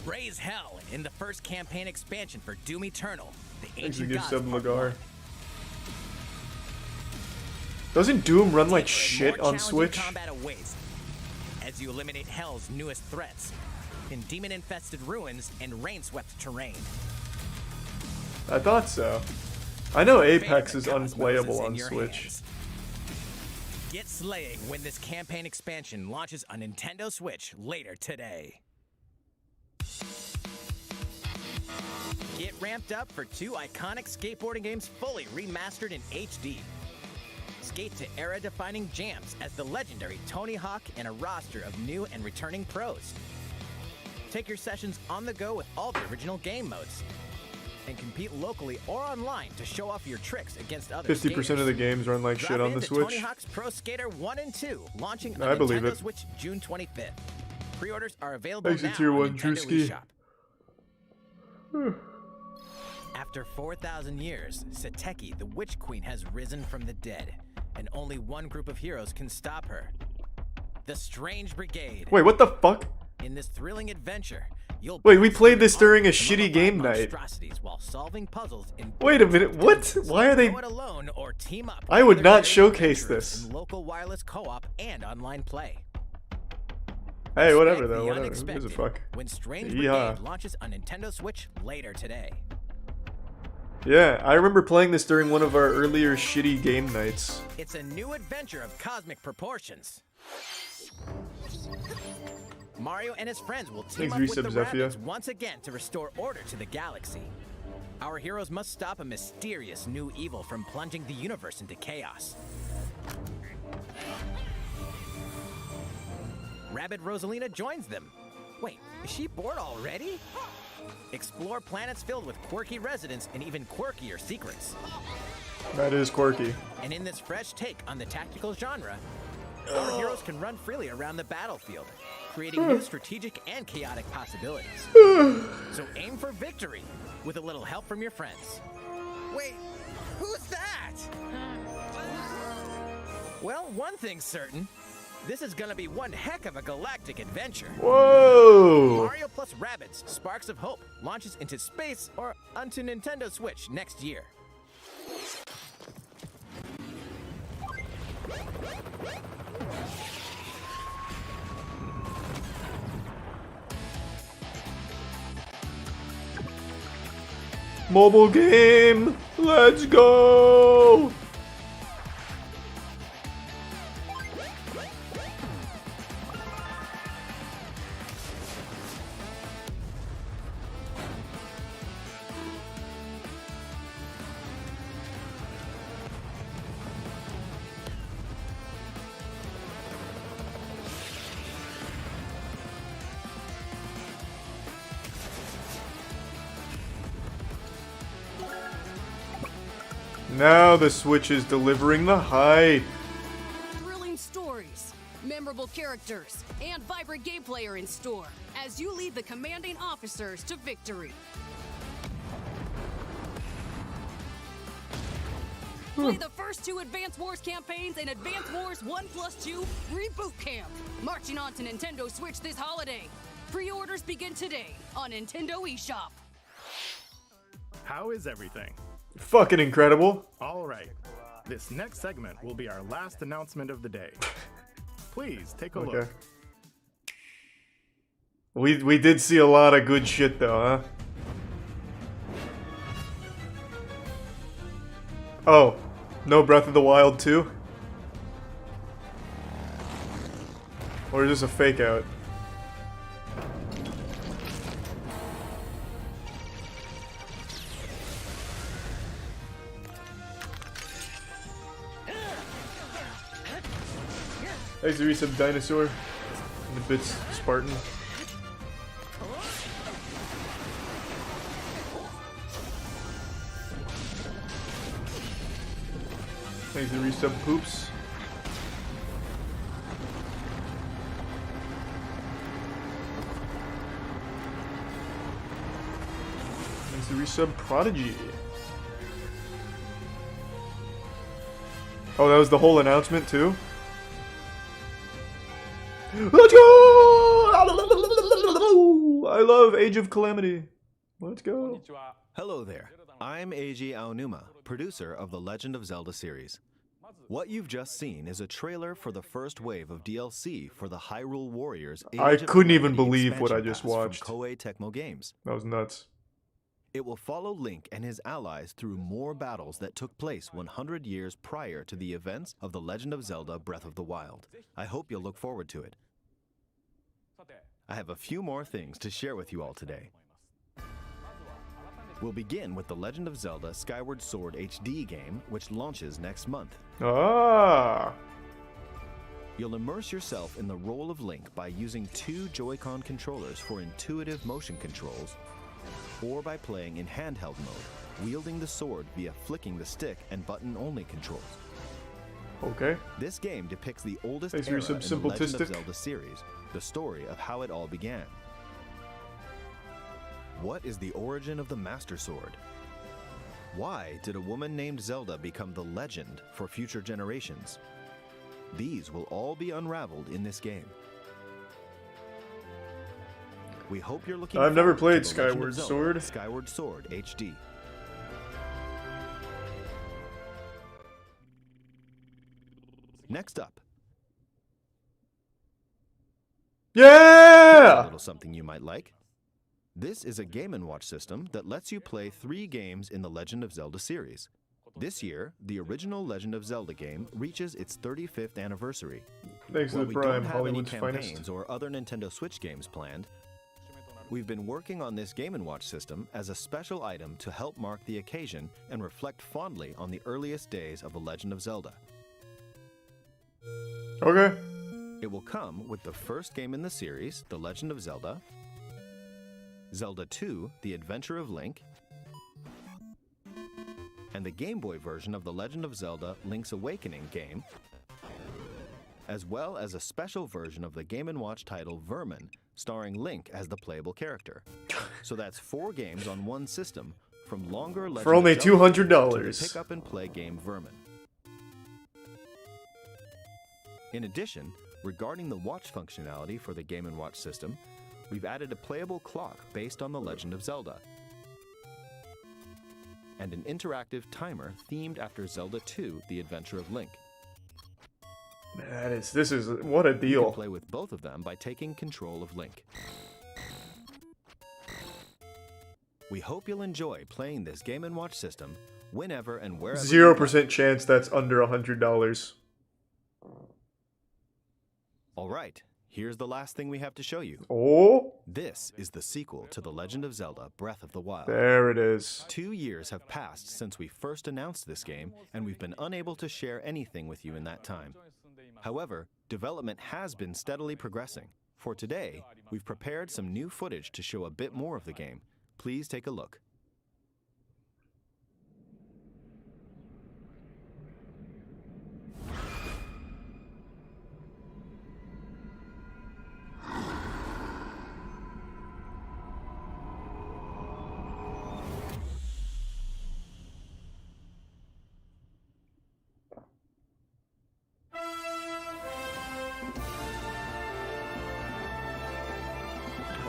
Raise hell in the first campaign expansion for Doom Eternal, the Thanks to ancient give gods sub Part Lagar. 1. Doesn't Doom run like Deeper and shit more on challenging Switch? combat awaits as you eliminate Hell's newest threats in demon-infested ruins and rain-swept terrain. I thought so. I know Apex Fate is of the Cosmos unplayable is in on your Switch. hands. Get slaying when this campaign expansion launches on Nintendo Switch later today. Get ramped up for two iconic skateboarding games fully remastered in HD. Skate to era-defining jams as the legendary Tony Hawk and a roster of new and returning pros. Take your sessions on the go with all the original game modes. And compete locally or online to show off your tricks against other 50% of the games run like Drop shit on the into Switch. Tony Hawk's Pro Skater 1 and 2, launching on I believe Nintendo it. Switch June 25th. Pre-orders are available Thanks to now Tier on 1 Nintendo Drewski. eShop. After 4,000 years, Sateki, the Witch Queen, has risen from the dead, and only one group of heroes can stop her. The Strange Brigade. Wait, what the fuck? In this thrilling adventure, you'll Wait, we blast played through this an during a arc full of shitty game alive night. monstrosities while solving puzzles in Wait a minute, what? Why are they... Go it alone or team up. I would with not other showcase adventurers this. in local wireless co-op and online play. Hey, whatever Expect though, the whatever. Who gives a unexpected fuck? When Strange Yeah. Brigade launches on Nintendo Switch later today. Yeah, I remember playing this during one of our earlier shitty game nights. It's a new adventure of cosmic proportions. Mario and his friends will team Thanks, up with the Resub Zephyr. Rabbids once again to restore order to the galaxy. Our heroes must stop a mysterious new evil from plunging the universe into chaos. Rabbid Rosalina joins them. Wait, is she bored already? Explore planets filled with quirky residents and even quirkier secrets. That is quirky. And in this fresh take on the tactical genre, our heroes can run freely around the battlefield, creating new strategic and chaotic possibilities. So aim for victory with a little help from your friends. Wait, who's that? Well, one thing's certain. This is gonna be one heck of a galactic adventure. Whoa! Mario plus Rabbids Sparks of Hope launches into space or onto Nintendo Switch next year. Mobile game! Let's go! Now the Switch is delivering the hype. Thrilling stories, memorable characters, and vibrant gameplay are in store as you lead the commanding officers to victory. Play the first 2 Advance Wars campaigns in Advance Wars 1+2 Reboot Camp, marching on to Nintendo Switch this holiday. Pre-orders begin today on Nintendo eShop. How is everything? Fucking incredible. All right. This next segment will be our last announcement of the day. Please take a look. We did see a lot of good shit though, huh? Oh, no Breath of the Wild 2? Or is this a fake out? Thanks to Resub Dinosaur and the Bits Spartan. Thanks to Resub Poops. Thanks to Resub Prodigy. Oh, that was the whole announcement too? Let's go! I love Age of Calamity. Let's go. Hello there. I'm Eiji Aonuma, producer of the Legend of Zelda series. What you've just seen is a trailer for the first wave of DLC for the Hyrule Warriors. I Age of couldn't even Calamity believe what I expansion just pass from watched. Koei Tecmo Games. That was nuts. It will follow Link and his allies through more battles that took place 100 years prior to the events of The Legend of Zelda Breath of the Wild. I hope you'll look forward to it. I have a few more things to share with you all today. We'll begin with The Legend of Zelda Skyward Sword HD game, which launches next month. Ah. You'll immerse yourself in the role of Link by using 2 Joy-Con controllers for intuitive motion controls, or by playing in handheld mode, wielding the sword via flicking the stick and button-only controls. Okay. This game depicts the oldest Thanks era for in some the Legend of simplistic. Zelda series, the story of how it all began. What is the origin of the Master Sword? Why did a woman named Zelda become the legend for future generations? These will all be unraveled in this game. We hope you're looking I've never forward played to The Legend of Skyward Zelda Sword. Skyward Sword HD. Next up, a Yeah! little something you might like. This is a Game & Watch system that lets you play 3 games in the Legend of Zelda series. This year, the original Legend of Zelda game reaches its 35th anniversary. Thanks to While the we Prime, don't have any Hollywood's campaigns finest. or other Nintendo Switch games planned, we've been working on this Game & Watch system as a special item to help mark the occasion and reflect fondly on the earliest days of The Legend of Zelda. Okay. It will come with the first game in the series, The Legend of Zelda, Zelda 2, The Adventure of Link, and the Game Boy version of The Legend of Zelda Link's Awakening game, as well as a special version of the Game & Watch title Vermin, starring Link as the playable character. So that's 4 games on one system, from longer Legend For only of Zelda to the $200. pick up and play game Vermin. In addition, regarding the watch functionality for the Game & Watch system, we've added a playable clock based on The Legend of Zelda, and an interactive timer themed after Zelda 2, The Adventure of Link. This is what a You can deal. play with both of them by taking control of Link. We hope you'll enjoy playing this Game & Watch system whenever and wherever. 0% chance that's under $100. All right, here's the last thing we have to show you. Oh, This is the sequel to The Legend of Zelda Breath of the Wild. there it is. 2 years have passed since we first announced this game, and we've been unable to share anything with you in that time. However, development has been steadily progressing. For today, we've prepared some new footage to show a bit more of the game. Please take a look.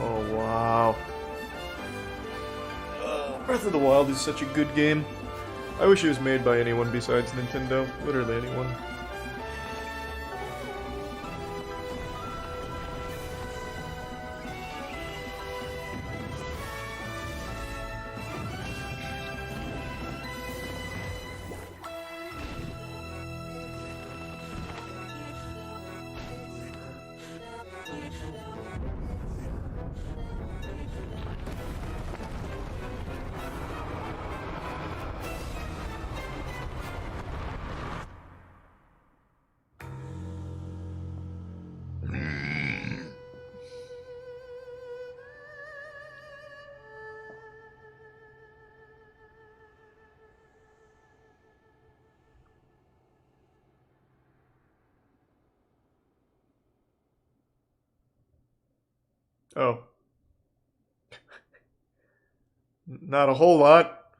Oh, wow. Breath of the Wild is such a good game. I wish it was made by anyone besides Nintendo. Literally anyone. Oh. Not a whole lot,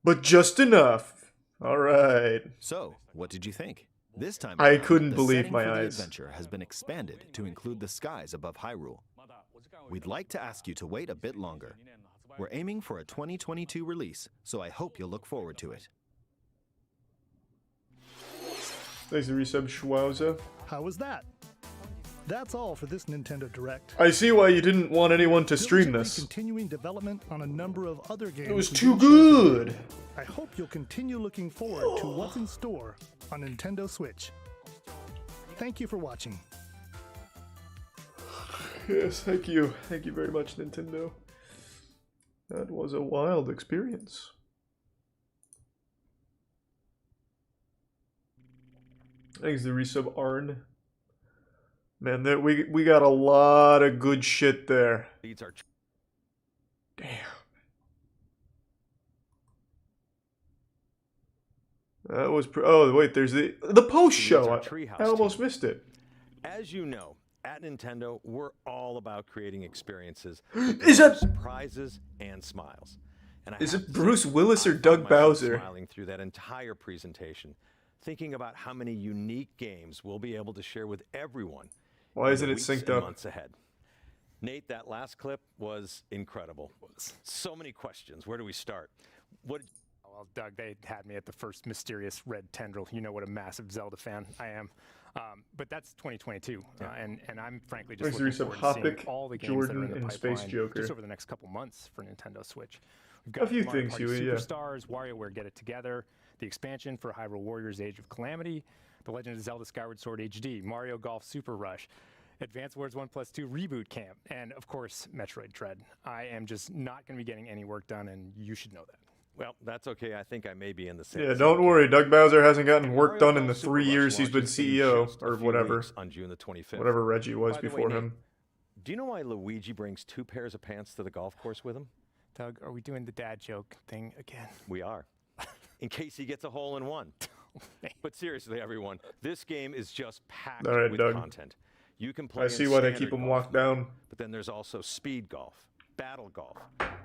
but just enough. Alright. So, what did you think? This time I around, couldn't the believe setting my for the eyes. adventure has been expanded to include the skies above Hyrule. We'd like to ask you to wait a bit longer. We're aiming for a 2022 release, so I hope you'll look forward to it. Thanks to resub Schwauza. How was that? That's all for this Nintendo Direct. I see why you didn't want anyone to stream Diligently this. Continuing development on a number of other games. It was we too didn't share good. today. I hope you'll continue looking forward to what's in store on Nintendo Switch. Thank you for watching. Yes, thank you. Thank you very much, Nintendo. That was a wild experience. Thanks to resub Arn. Man, we got a lot of good shit there. Damn. That was oh wait, there's the post show. I almost missed it. As you know, at Nintendo, we're all about creating experiences. Is that surprises and smiles? And is it Bruce Willis or Doug Bowser? Smiling through that entire presentation, thinking about how many unique games we'll be able to share with everyone. Why in isn't the it weeks synced and up? months ahead. Nate, that last clip was incredible. So many questions. Where do we start? What? Well, Doug, they had me at the first mysterious red tendril. You know what a massive Zelda fan I am. But that's 2022, and I'm frankly just Thanks to looking resub forward to seeing Hopic, all the games that are in Jordan, the and Space pipeline Joker. just over the next couple months for Nintendo Switch. We've A got few Mario things, Party Huey, yeah. Superstars, WarioWare Get It Together, the expansion for Hyrule Warriors Age of Calamity, The Legend of Zelda Skyward Sword HD, Mario Golf Super Rush, Advance Wars 1+2 Reboot Camp, and of course, Metroid Dread. I am just not going to be getting any work done, and you should know that. Well, that's okay. I think I may be in the same. Yeah, don't worry. Doug Bowser hasn't gotten work Mario done in the Golf Super 3 Rush years he's been launches in CEO, just a or few whatever. weeks on June the 25th. Whatever Reggie was By the way, before Nate, him. Do you know why Luigi brings 2 pairs of pants to the golf course with him? Doug, are we doing the dad joke thing again? We are. In case he gets a hole in one. But seriously, everyone, this game is just packed All right, with Doug. content. You can play I in see why they standard keep him golf, locked down. but then there's also speed golf, battle golf,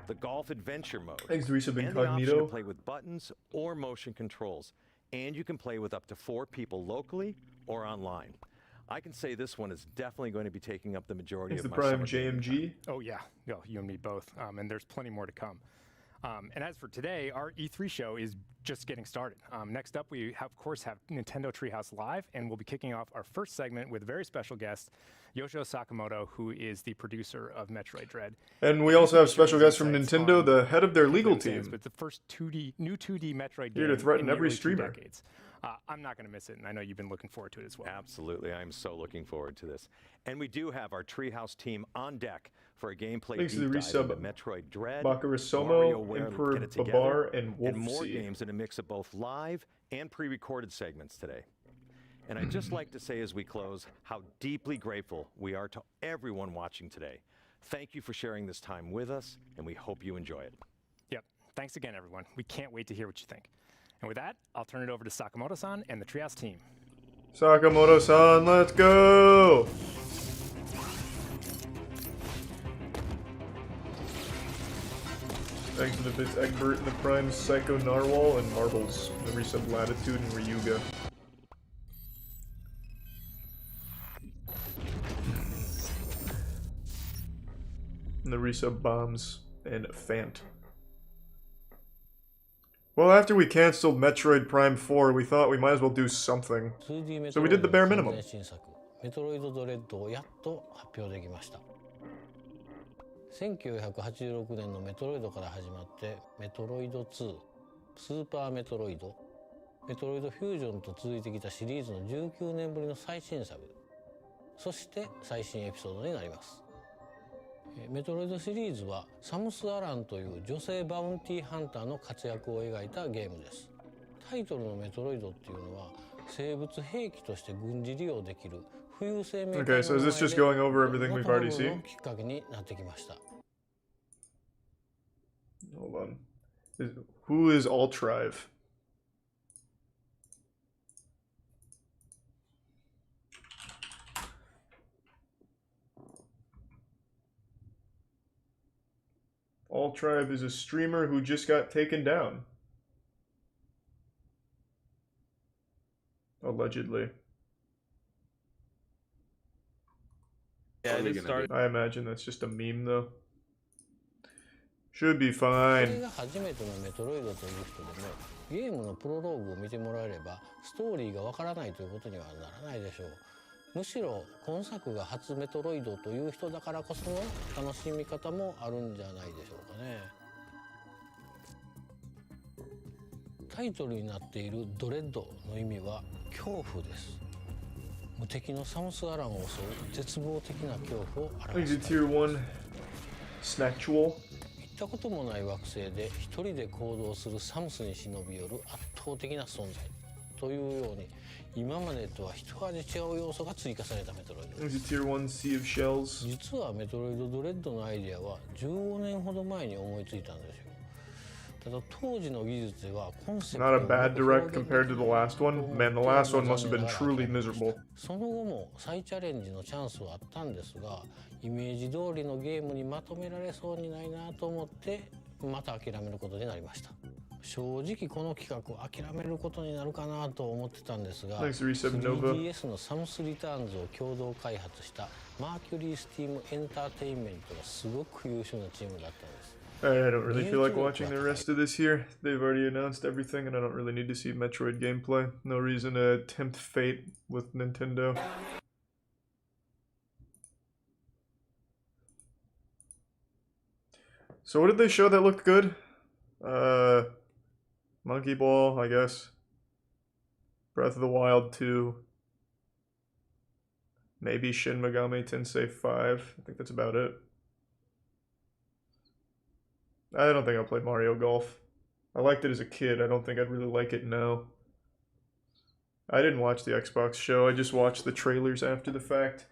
the golf adventure mode, Thanks, Teresa and the option to Incognito. play with buttons or motion controls. And you can play with up to 4 people locally or online. I can say this one is definitely going to be taking up the majority Thanks, of the my Prime summer gaming time. JMG. Oh, yeah. No, you and me both. And there's plenty more to come. And as for today, our E3 show is just getting started. Next up, we of course have Nintendo Treehouse Live, and we'll be kicking off our first segment with a very special guest, Yoshio Sakamoto, who is the producer of Metroid Dread. And we also have special guests from Nintendo, the head of their legal team. But the first new 2D Metroid Here game to threaten in the every early 2 streamer. decades. I'm not going to miss it, and I know you've been looking forward to it as well. Absolutely. I'm so looking forward to this. And we do have our Treehouse team on deck for a gameplay Thanks to deep the dive resub, into Metroid Dread, Bakarasomo, WarioWare, Emperor Get It Together, Babar, and and more Wolfsy. games in a mix of both live and pre-recorded segments today. And I'd just like to say as we close how deeply grateful we are to everyone watching today. Thank you for sharing this time with us, and we hope you enjoy it. Yep. Thanks again, everyone. We can't wait to hear what you think. And with that, I'll turn it over to Sakamoto-san and the Treehouse team. Sakamoto-san, let's go! Thanks to the bits Egbert and the Prime Psycho Narwhal and Marbles, the resub Latitude and Ryuga. And the resub Bombs and Fant. Well, after we canceled Metroid Prime 4, we thought we might as well do something. So we did the bare minimum. メトロイドドレッドをやっと発表できました。1986年のメトロイドから始まってメトロイド2、スーパーメトロイド、メトロイドフュージョンと続いてきたシリーズの19年ぶりの最新作、そして最新エピソードになります。メトロイドシリーズはサムス・アランという女性バウンティーハンターの活躍を描いたゲームです。タイトルのメトロイドっていうのは生物兵器として軍事利用できる浮遊生命体の名前で Okay, so is this just going over everything we've already seen? きっかけになってきました。Hold on. Who is Altrive? Altrive is a streamer who just got taken down. Allegedly. Yeah, it started. I imagine that's just a meme though. Should be これ fine. が初めてのメトロイドという人でもゲームのプロローグを見てもらえればストーリーがわからないということにはならないでしょう。むしろ今作が初メトロイドという人だからこその楽しみ方もあるんじゃないでしょうかね。タイトルになっているドレッドの意味は恐怖です。無敵のサムス・アランを襲う絶望的な恐怖を I 表 think す it's a tier 1 Snacktual. 行ったこともない惑星で一人で行動するサムスに忍び寄る圧倒的な存在というように今までとは一味違う要素が追加されたメトロイド I think it's a tier 1 Sea of Shells. 実はメトロイドドレッドのアイデアは15年ほど前に思いついたんですよ。ただ当時の技術ではコンセプト Not a bad direct compared to the last one. Man, the last one must have been truly miserable. その後も再チャレンジのチャンスはあったんですがイメージ通りのゲームにまとめられそうにないなと思ってまた諦めることになりました。正直この企画を諦めることになるかなと思ってたんですが Thanks, Resub Nova. 3DS のサムスリターンズを共同開発したマーキュリースティームエンターテインメントがすごく優秀なチームだったんです。I don't really feel like watching the rest of this here. They've already announced everything, and I don't really need to see Metroid gameplay. No reason to tempt fate with Nintendo. So what did they show that looked good? Monkey Ball, I guess. Breath of the Wild 2. Maybe Shin Megami Tensei 5. I think that's about it. I don't think I'll play Mario Golf. I liked it as a kid. I don't think I'd really like it now. I didn't watch the Xbox show. I just watched the trailers after the fact.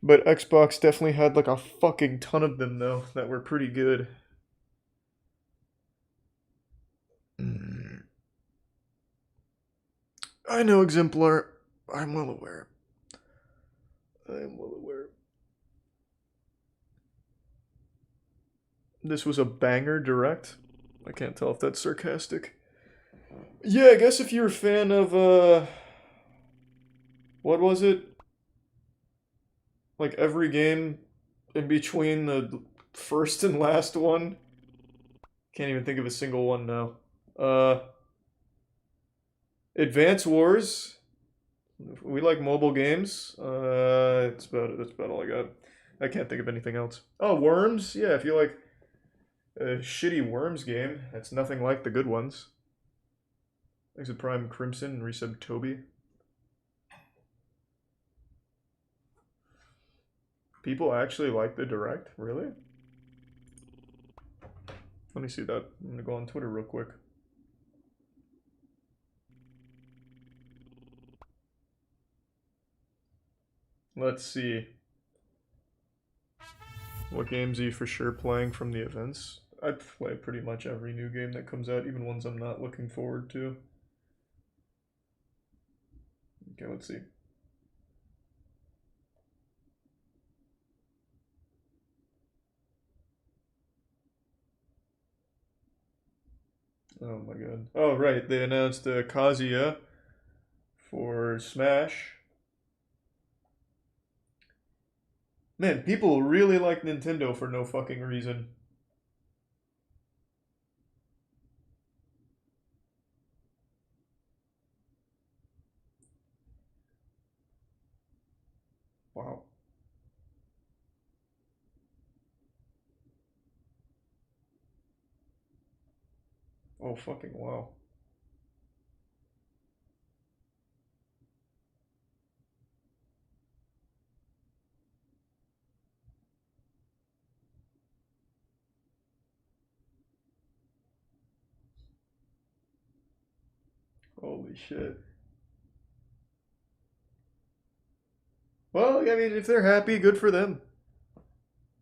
But Xbox definitely had like a fucking ton of them though that were pretty good. I know, Exemplar. I'm well aware. I'm well aware. This was a banger direct. I can't tell if that's sarcastic. Yeah, I guess if you're a fan of, what was it? Like every game in between the first and last one. Can't even think of a single one now. Advance Wars. We like mobile games. That's about it. That's about all I got. I can't think of anything else. Oh, Worms? Yeah, if you like a shitty Worms game, that's nothing like the good ones. Thanks to Prime Crimson and resub Toby. People actually like the direct? Really? Let me see that. I'm gonna go on Twitter real quick. Let's see. What games are you for sure playing from the events? I play pretty much every new game that comes out, even ones I'm not looking forward to. Okay, let's see. Oh my god. Oh, right. They announced Kazuya for Smash. Man, people really like Nintendo for no fucking reason. Wow. Oh, fucking wow. Holy shit. Well, I mean, if they're happy, good for them.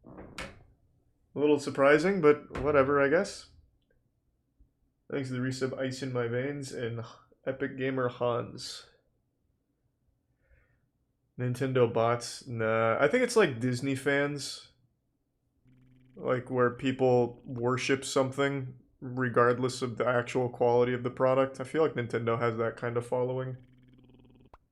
A little surprising, but whatever, I guess. Thanks to the resub Ice in My Veins and Epic Gamer Hans. Nintendo bots? Nah, I think it's like Disney fans. Like where people worship something regardless of the actual quality of the product. I feel like Nintendo has that kind of following.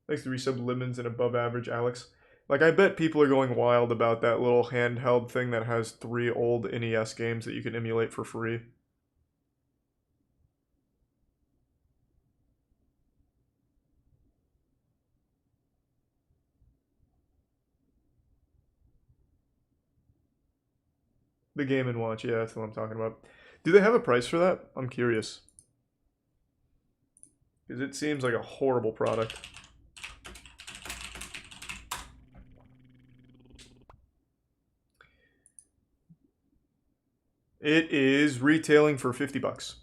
Thanks to resub Lemons and Above Average Alex. Like, I bet people are going wild about that little handheld thing that has 3 old NES games that you can emulate for free. The Game & Watch, yeah, that's what I'm talking about. Do they have a price for that? I'm curious. Because it seems like a horrible product. It is retailing for $50.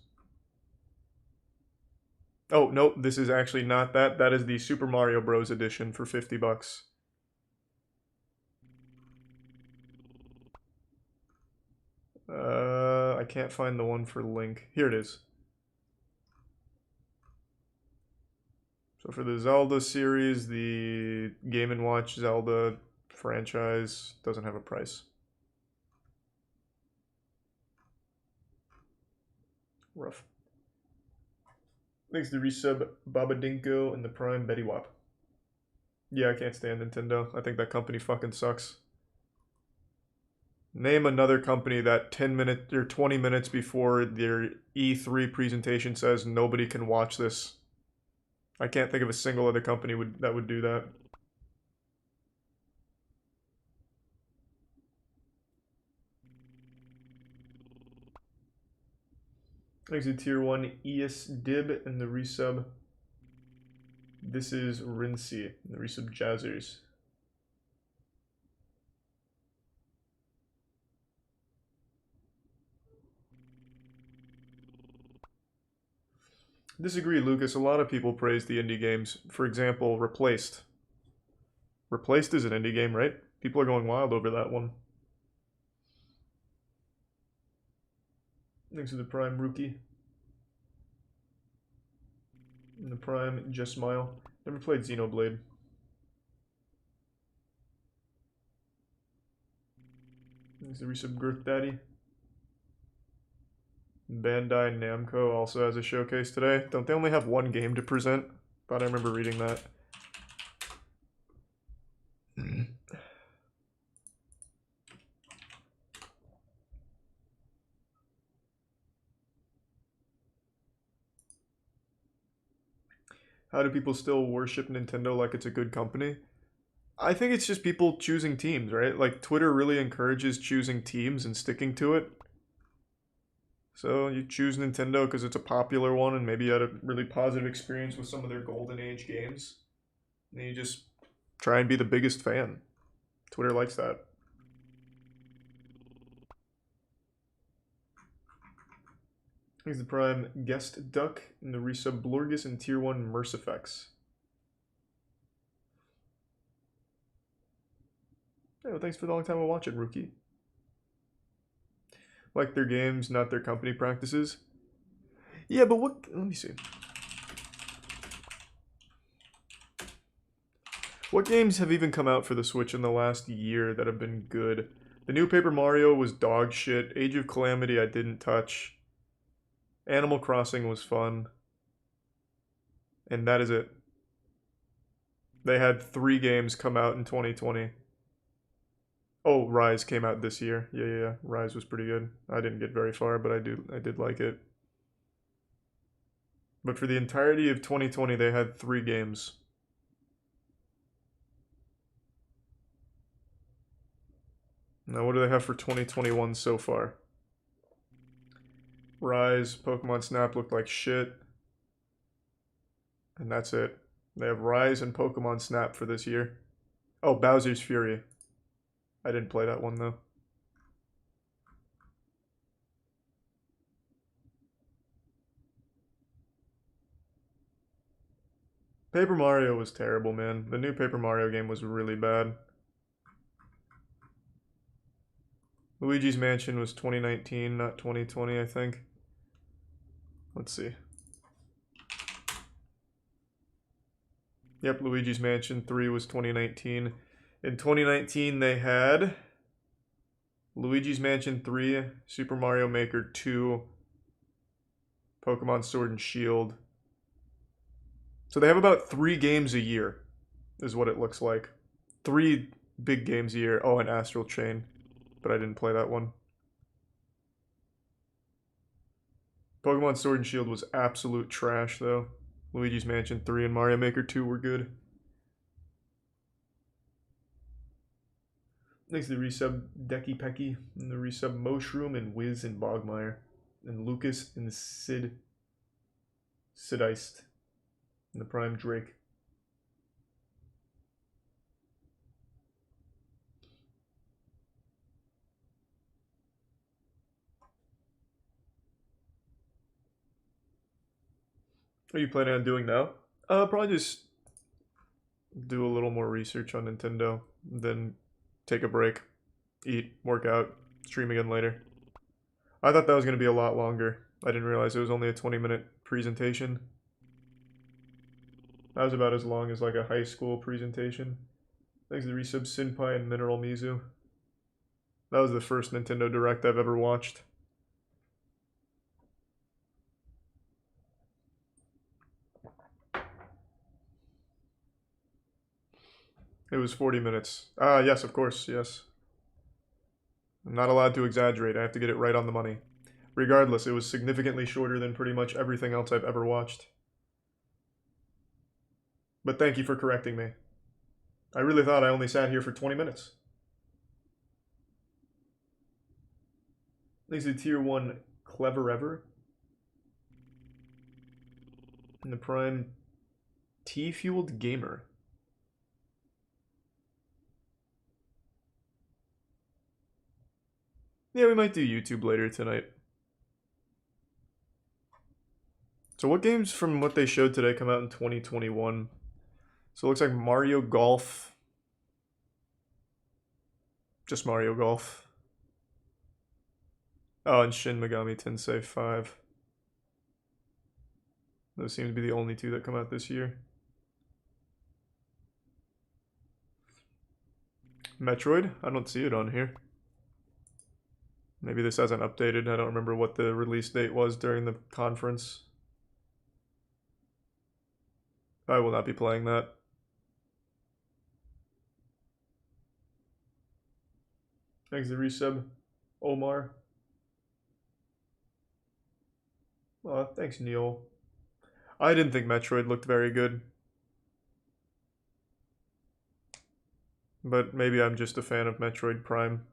Oh, nope, this is actually not that. That is the Super Mario Bros. Edition for $50. I can't find the one for Link. Here it is. So for the Zelda series, the Game & Watch Zelda franchise doesn't have a price. Rough. Thanks to resub Babadinko and the Prime Betty Wap. Yeah, I can't stand Nintendo. I think that company fucking sucks. Name another company that 10 minutes or 20 minutes before their E3 presentation says nobody can watch this. I can't think of a single other company that would do that. Thanks to Tier 1 ES Dib and the resub. This is Rincy, the resub Jazzers. Disagree, Lucas. A lot of people praise the indie games. For example, Replaced. Replaced is an indie game, right? People are going wild over that one. Thanks to the Prime Rookie. And the Prime Just Smile. Never played Xenoblade. Thanks to resub Girth Daddy. Bandai Namco also has a showcase today. Don't they only have one game to present? Thought I remember reading that. How do people still worship Nintendo like it's a good company? I think it's just people choosing teams, right? Like, Twitter really encourages choosing teams and sticking to it. So you choose Nintendo because it's a popular one and maybe you had a really positive experience with some of their Golden Age games. And you just try and be the biggest fan. Twitter likes that. Here's the Prime Guest Duck and the resub Blorgus and Tier 1 Mercifex. Yeah, well, thanks for the long time of watching, Rookie. Like their games, not their company practices. Yeah, but what... Let me see. What games have even come out for the Switch in the last year that have been good? The new Paper Mario was dog shit. Age of Calamity I didn't touch. Animal Crossing was fun. And that is it. They had 3 games come out in 2020. Oh, Rise came out this year. Yeah. Rise was pretty good. I didn't get very far, but I did like it. But for the entirety of 2020, they had 3 games. Now, what do they have for 2021 so far? Rise, Pokemon Snap looked like shit. And that's it. They have Rise and Pokemon Snap for this year. Oh, Bowser's Fury. I didn't play that one, though. Paper Mario was terrible, man. The new Paper Mario game was really bad. Luigi's Mansion was 2019, not 2020, I think. Let's see. Yep, Luigi's Mansion 3 was 2019. In 2019, they had Luigi's Mansion 3, Super Mario Maker 2, Pokemon Sword and Shield. So they have about 3 games a year, is what it looks like. 3 big games a year. Oh, and Astral Chain, but I didn't play that one. Pokemon Sword and Shield was absolute trash, though. Luigi's Mansion 3 and Mario Maker 2 were good. Thanks to the resub Decky Pecky, and the resub Moshroom, and Wiz, and Bogmire, and Lucas, and Sideist, and the Prime Drake. What are you planning on doing now? Probably just do a little more research on Nintendo, then take a break, eat, work out, stream again later. I thought that was going to be a lot longer. I didn't realize it was only a 20-minute presentation. That was about as long as like a high school presentation. Thanks to the resub Sinpai and Mineral Mizu. That was the first Nintendo Direct I've ever watched. It was 40 minutes. Ah, yes, of course, yes. I'm not allowed to exaggerate. I have to get it right on the money. Regardless, it was significantly shorter than pretty much everything else I've ever watched. But thank you for correcting me. I really thought I only sat here for 20 minutes. Thanks to Tier 1 Clever Ever. And the Prime T-Fueled Gamer. Yeah, we might do YouTube later tonight. So what games from what they showed today come out in 2021? So it looks like Mario Golf. Just Mario Golf. Oh, and Shin Megami Tensei 5. Those seem to be the only two that come out this year. Metroid? I don't see it on here. Maybe this hasn't updated. I don't remember what the release date was during the conference. I will not be playing that. Thanks to resub, Omar. Thanks, Neil. I didn't think Metroid looked very good. But maybe I'm just a fan of Metroid Prime.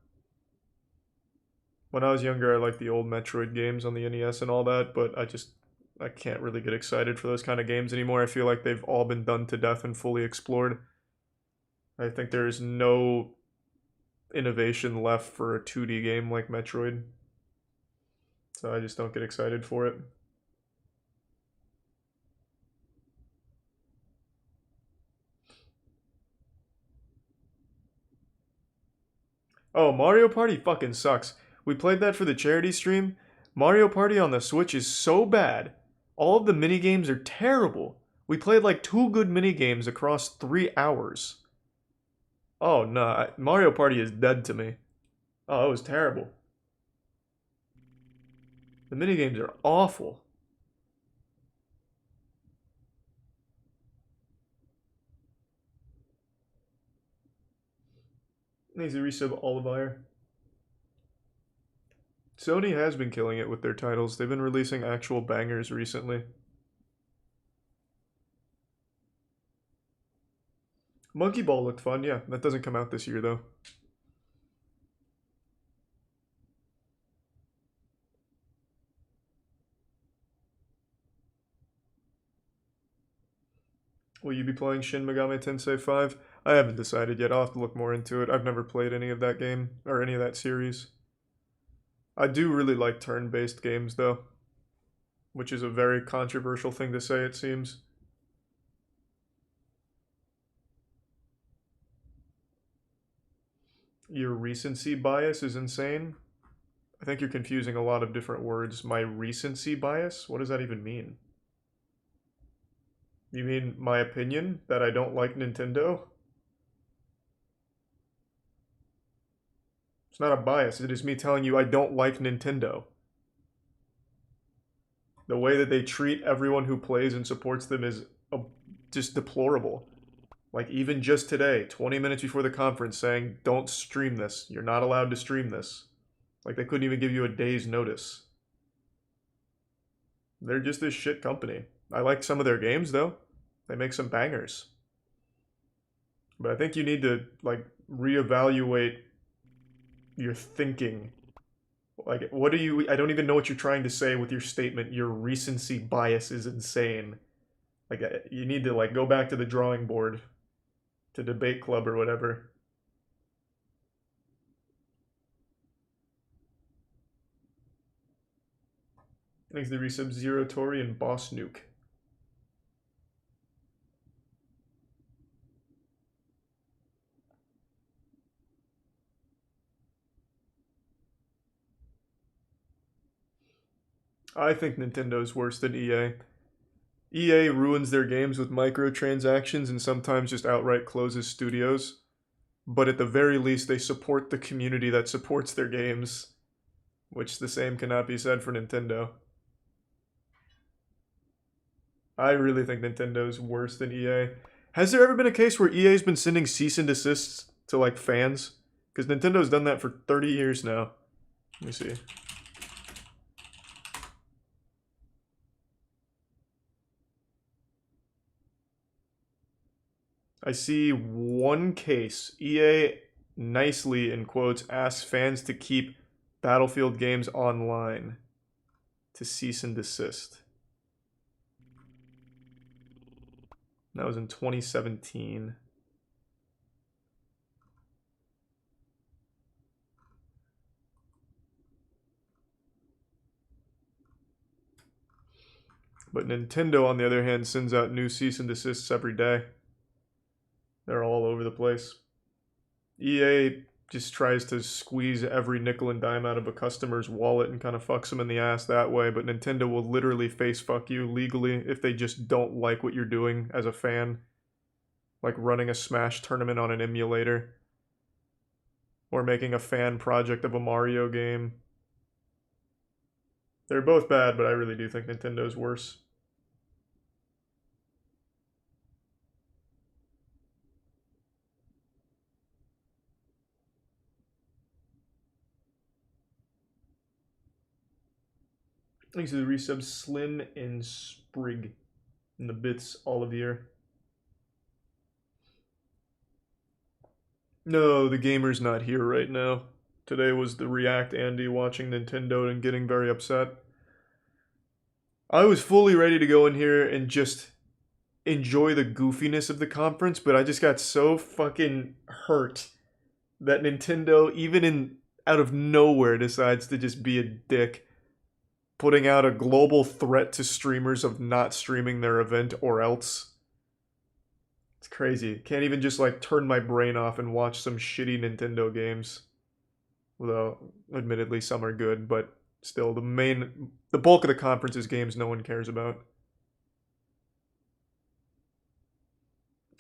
When I was younger, I liked the old Metroid games on the NES and all that, but I can't really get excited for those kind of games anymore. I feel like they've all been done to death and fully explored. I think there is no innovation left for a 2D game like Metroid. So I just don't get excited for it. Oh, Mario Party fucking sucks. We played that for the charity stream. Mario Party on the Switch is so bad. All of the minigames are terrible. We played like 2 good minigames across 3 hours. Oh, no. Mario Party is dead to me. Oh, it was terrible. The minigames are awful. Needs to resub Olivire. Sony has been killing it with their titles. They've been releasing actual bangers recently. Monkey Ball looked fun, yeah. That doesn't come out this year, though. Will you be playing Shin Megami Tensei 5? I haven't decided yet. I'll have to look more into it. I've never played any of that game, or any of that series. I do really like turn-based games, though. Which is a very controversial thing to say, it seems. Your recency bias is insane? I think you're confusing a lot of different words. My recency bias? What does that even mean? You mean my opinion? That I don't like Nintendo? It's not a bias. It is me telling you I don't like Nintendo. The way that they treat everyone who plays and supports them is just deplorable. Like, even just today, 20 minutes before the conference, saying, don't stream this. You're not allowed to stream this. Like, they couldn't even give you a day's notice. They're just this shit company. I like some of their games, though. They make some bangers. But I think you need to, like, reevaluate your thinking. Like, what do you... I don't even know what you're trying to say with your statement. Your recency bias is insane. Like, you need to, like, go back to the drawing board. To debate club or whatever. Thanks to the resub Zero Tori and Boss Nuke. I think Nintendo's worse than EA. EA ruins their games with microtransactions and sometimes just outright closes studios. But at the very least, they support the community that supports their games. Which the same cannot be said for Nintendo. I really think Nintendo's worse than EA. Has there ever been a case where EA's been sending cease and desists to, like, fans? Because Nintendo's done that for 30 years now. Let me see. I see one case. EA nicely, in quotes, asks fans to keep Battlefield games online to cease and desist. That was in 2017. But Nintendo, on the other hand, sends out new cease and desists every day. They're all over the place. EA just tries to squeeze every nickel and dime out of a customer's wallet and kind of fucks them in the ass that way, but Nintendo will literally face fuck you legally if they just don't like what you're doing as a fan. Like running a Smash tournament on an emulator. Or making a fan project of a Mario game. They're both bad, but I really do think Nintendo's worse. Thanks to the resub Slim and Sprig in the bits all of year. No, the gamer's not here right now. Today was the React Andy watching Nintendo and getting very upset. I was fully ready to go in here and just enjoy the goofiness of the conference, but I just got so fucking hurt that Nintendo, even out of nowhere, decides to just be a dick. Putting out a global threat to streamers of not streaming their event or else. It's crazy. Can't even just like turn my brain off and watch some shitty Nintendo games. Although, admittedly, some are good, but still, the bulk of the conference is games no one cares about.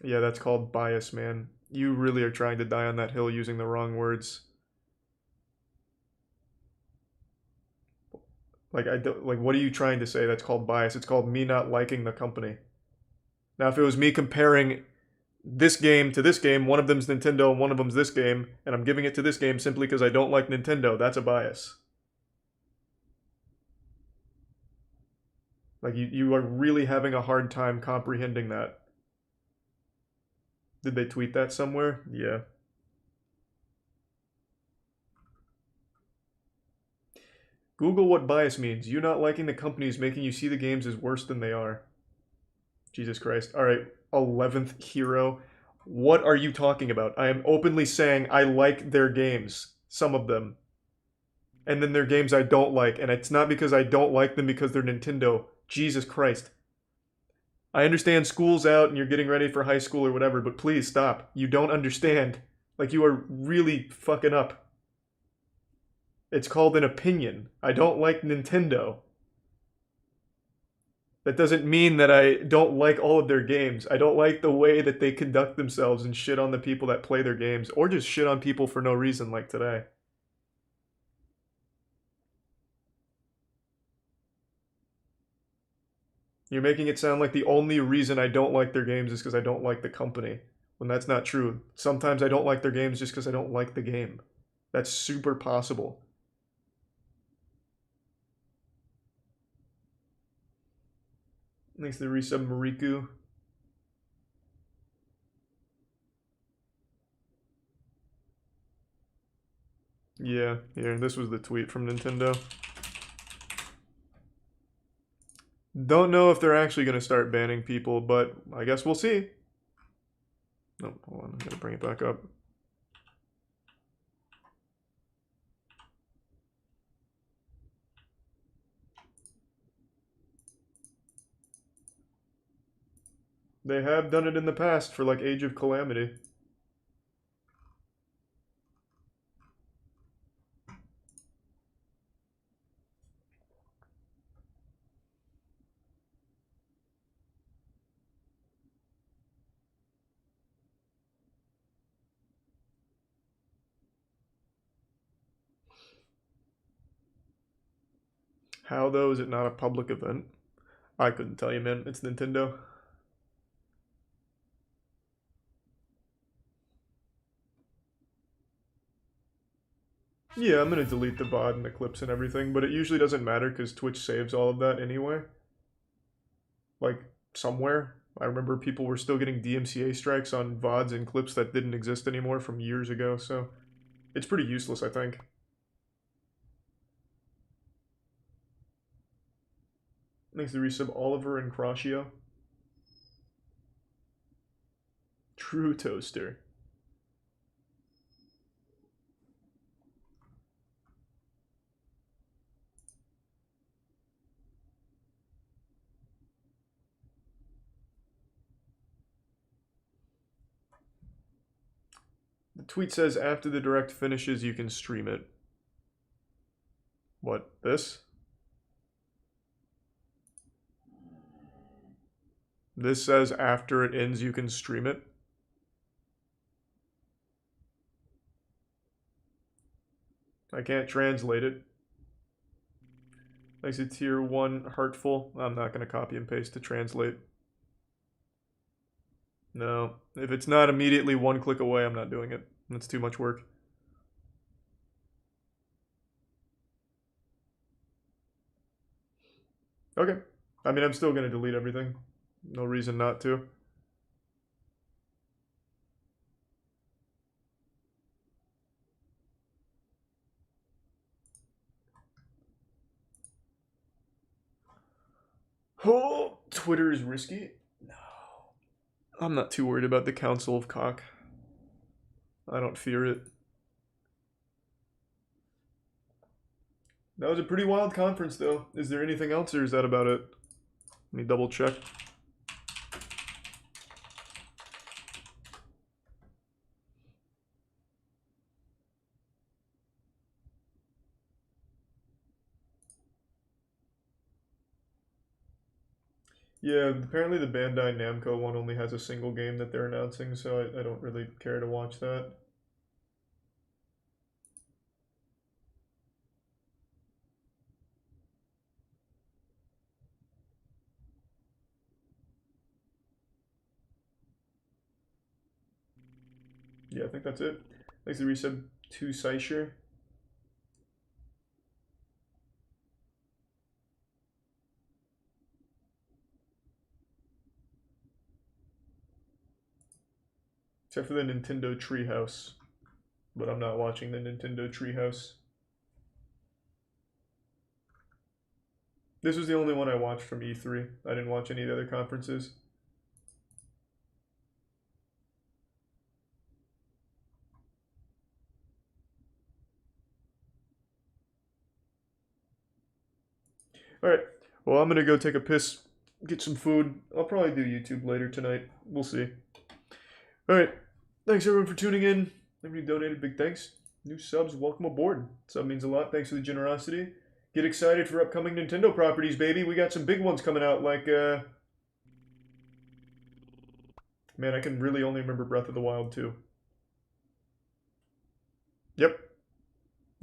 Yeah, that's called bias, man. You really are trying to die on that hill using the wrong words. Like, what are you trying to say that's called bias? It's called me not liking the company. Now, if it was me comparing this game to this game, one of them's Nintendo and one of them's this game, and I'm giving it to this game simply because I don't like Nintendo, that's a bias. Like, you are really having a hard time comprehending that. Did they tweet that somewhere? Yeah. Google what bias means. You not liking the company is making you see the games as worse than they are. Jesus Christ. Alright, 11th hero. What are you talking about? I am openly saying I like their games. Some of them. And then there are games I don't like. And it's not because I don't like them because they're Nintendo. Jesus Christ. I understand school's out and you're getting ready for high school or whatever, but please stop. You don't understand. Like, you are really fucking up. It's called an opinion. I don't like Nintendo. That doesn't mean that I don't like all of their games. I don't like the way that they conduct themselves and shit on the people that play their games, or just shit on people for no reason like today. You're making it sound like the only reason I don't like their games is because I don't like the company, when that's not true. Sometimes I don't like their games just because I don't like the game. That's super possible. Thanks to the resub Mariku. Yeah, here, this was the tweet from Nintendo. Don't know if they're actually going to start banning people, but I guess we'll see. Oh, hold on, I'm going to bring it back up. They have done it in the past for like Age of Calamity. How though is it not a public event? I couldn't tell you, man. It's Nintendo. Yeah, I'm gonna delete the VOD and the clips and everything, but it usually doesn't matter because Twitch saves all of that anyway. Like, somewhere. I remember people were still getting DMCA strikes on VODs and clips that didn't exist anymore from years ago, so it's pretty useless, I think. Thanks to resub Oliver and Crashio. True Toaster. The tweet says after the direct finishes, you can stream it. What, this? This says after it ends, you can stream it. I can't translate it. Thanks to tier 1 Heartful. I'm not going to copy and paste to translate. No, if it's not immediately one click away, I'm not doing it. That's too much work. Okay. I mean, I'm still going to delete everything. No reason not to. Oh, Twitter is risky? No. I'm not too worried about the Council of Cock. I don't fear it. That was a pretty wild conference, though. Is there anything else, or is that about it? Let me double check. Yeah, apparently the Bandai Namco one only has a single game that they're announcing, so I don't really care to watch that. Yeah, I think that's it. Thanks to resub to Seisher. Except for the Nintendo Treehouse. But I'm not watching the Nintendo Treehouse. This was the only one I watched from E3. I didn't watch any of the other conferences. Alright, well, I'm gonna go take a piss, get some food. I'll probably do YouTube later tonight. We'll see. Alright, thanks everyone for tuning in. Everybody donated, big thanks. New subs, welcome aboard. Sub means a lot, thanks for the generosity. Get excited for upcoming Nintendo properties, baby. We got some big ones coming out, like, man, I can really only remember Breath of the Wild 2. Yep.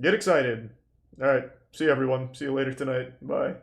Get excited. Alright, see you everyone. See you later tonight. Bye.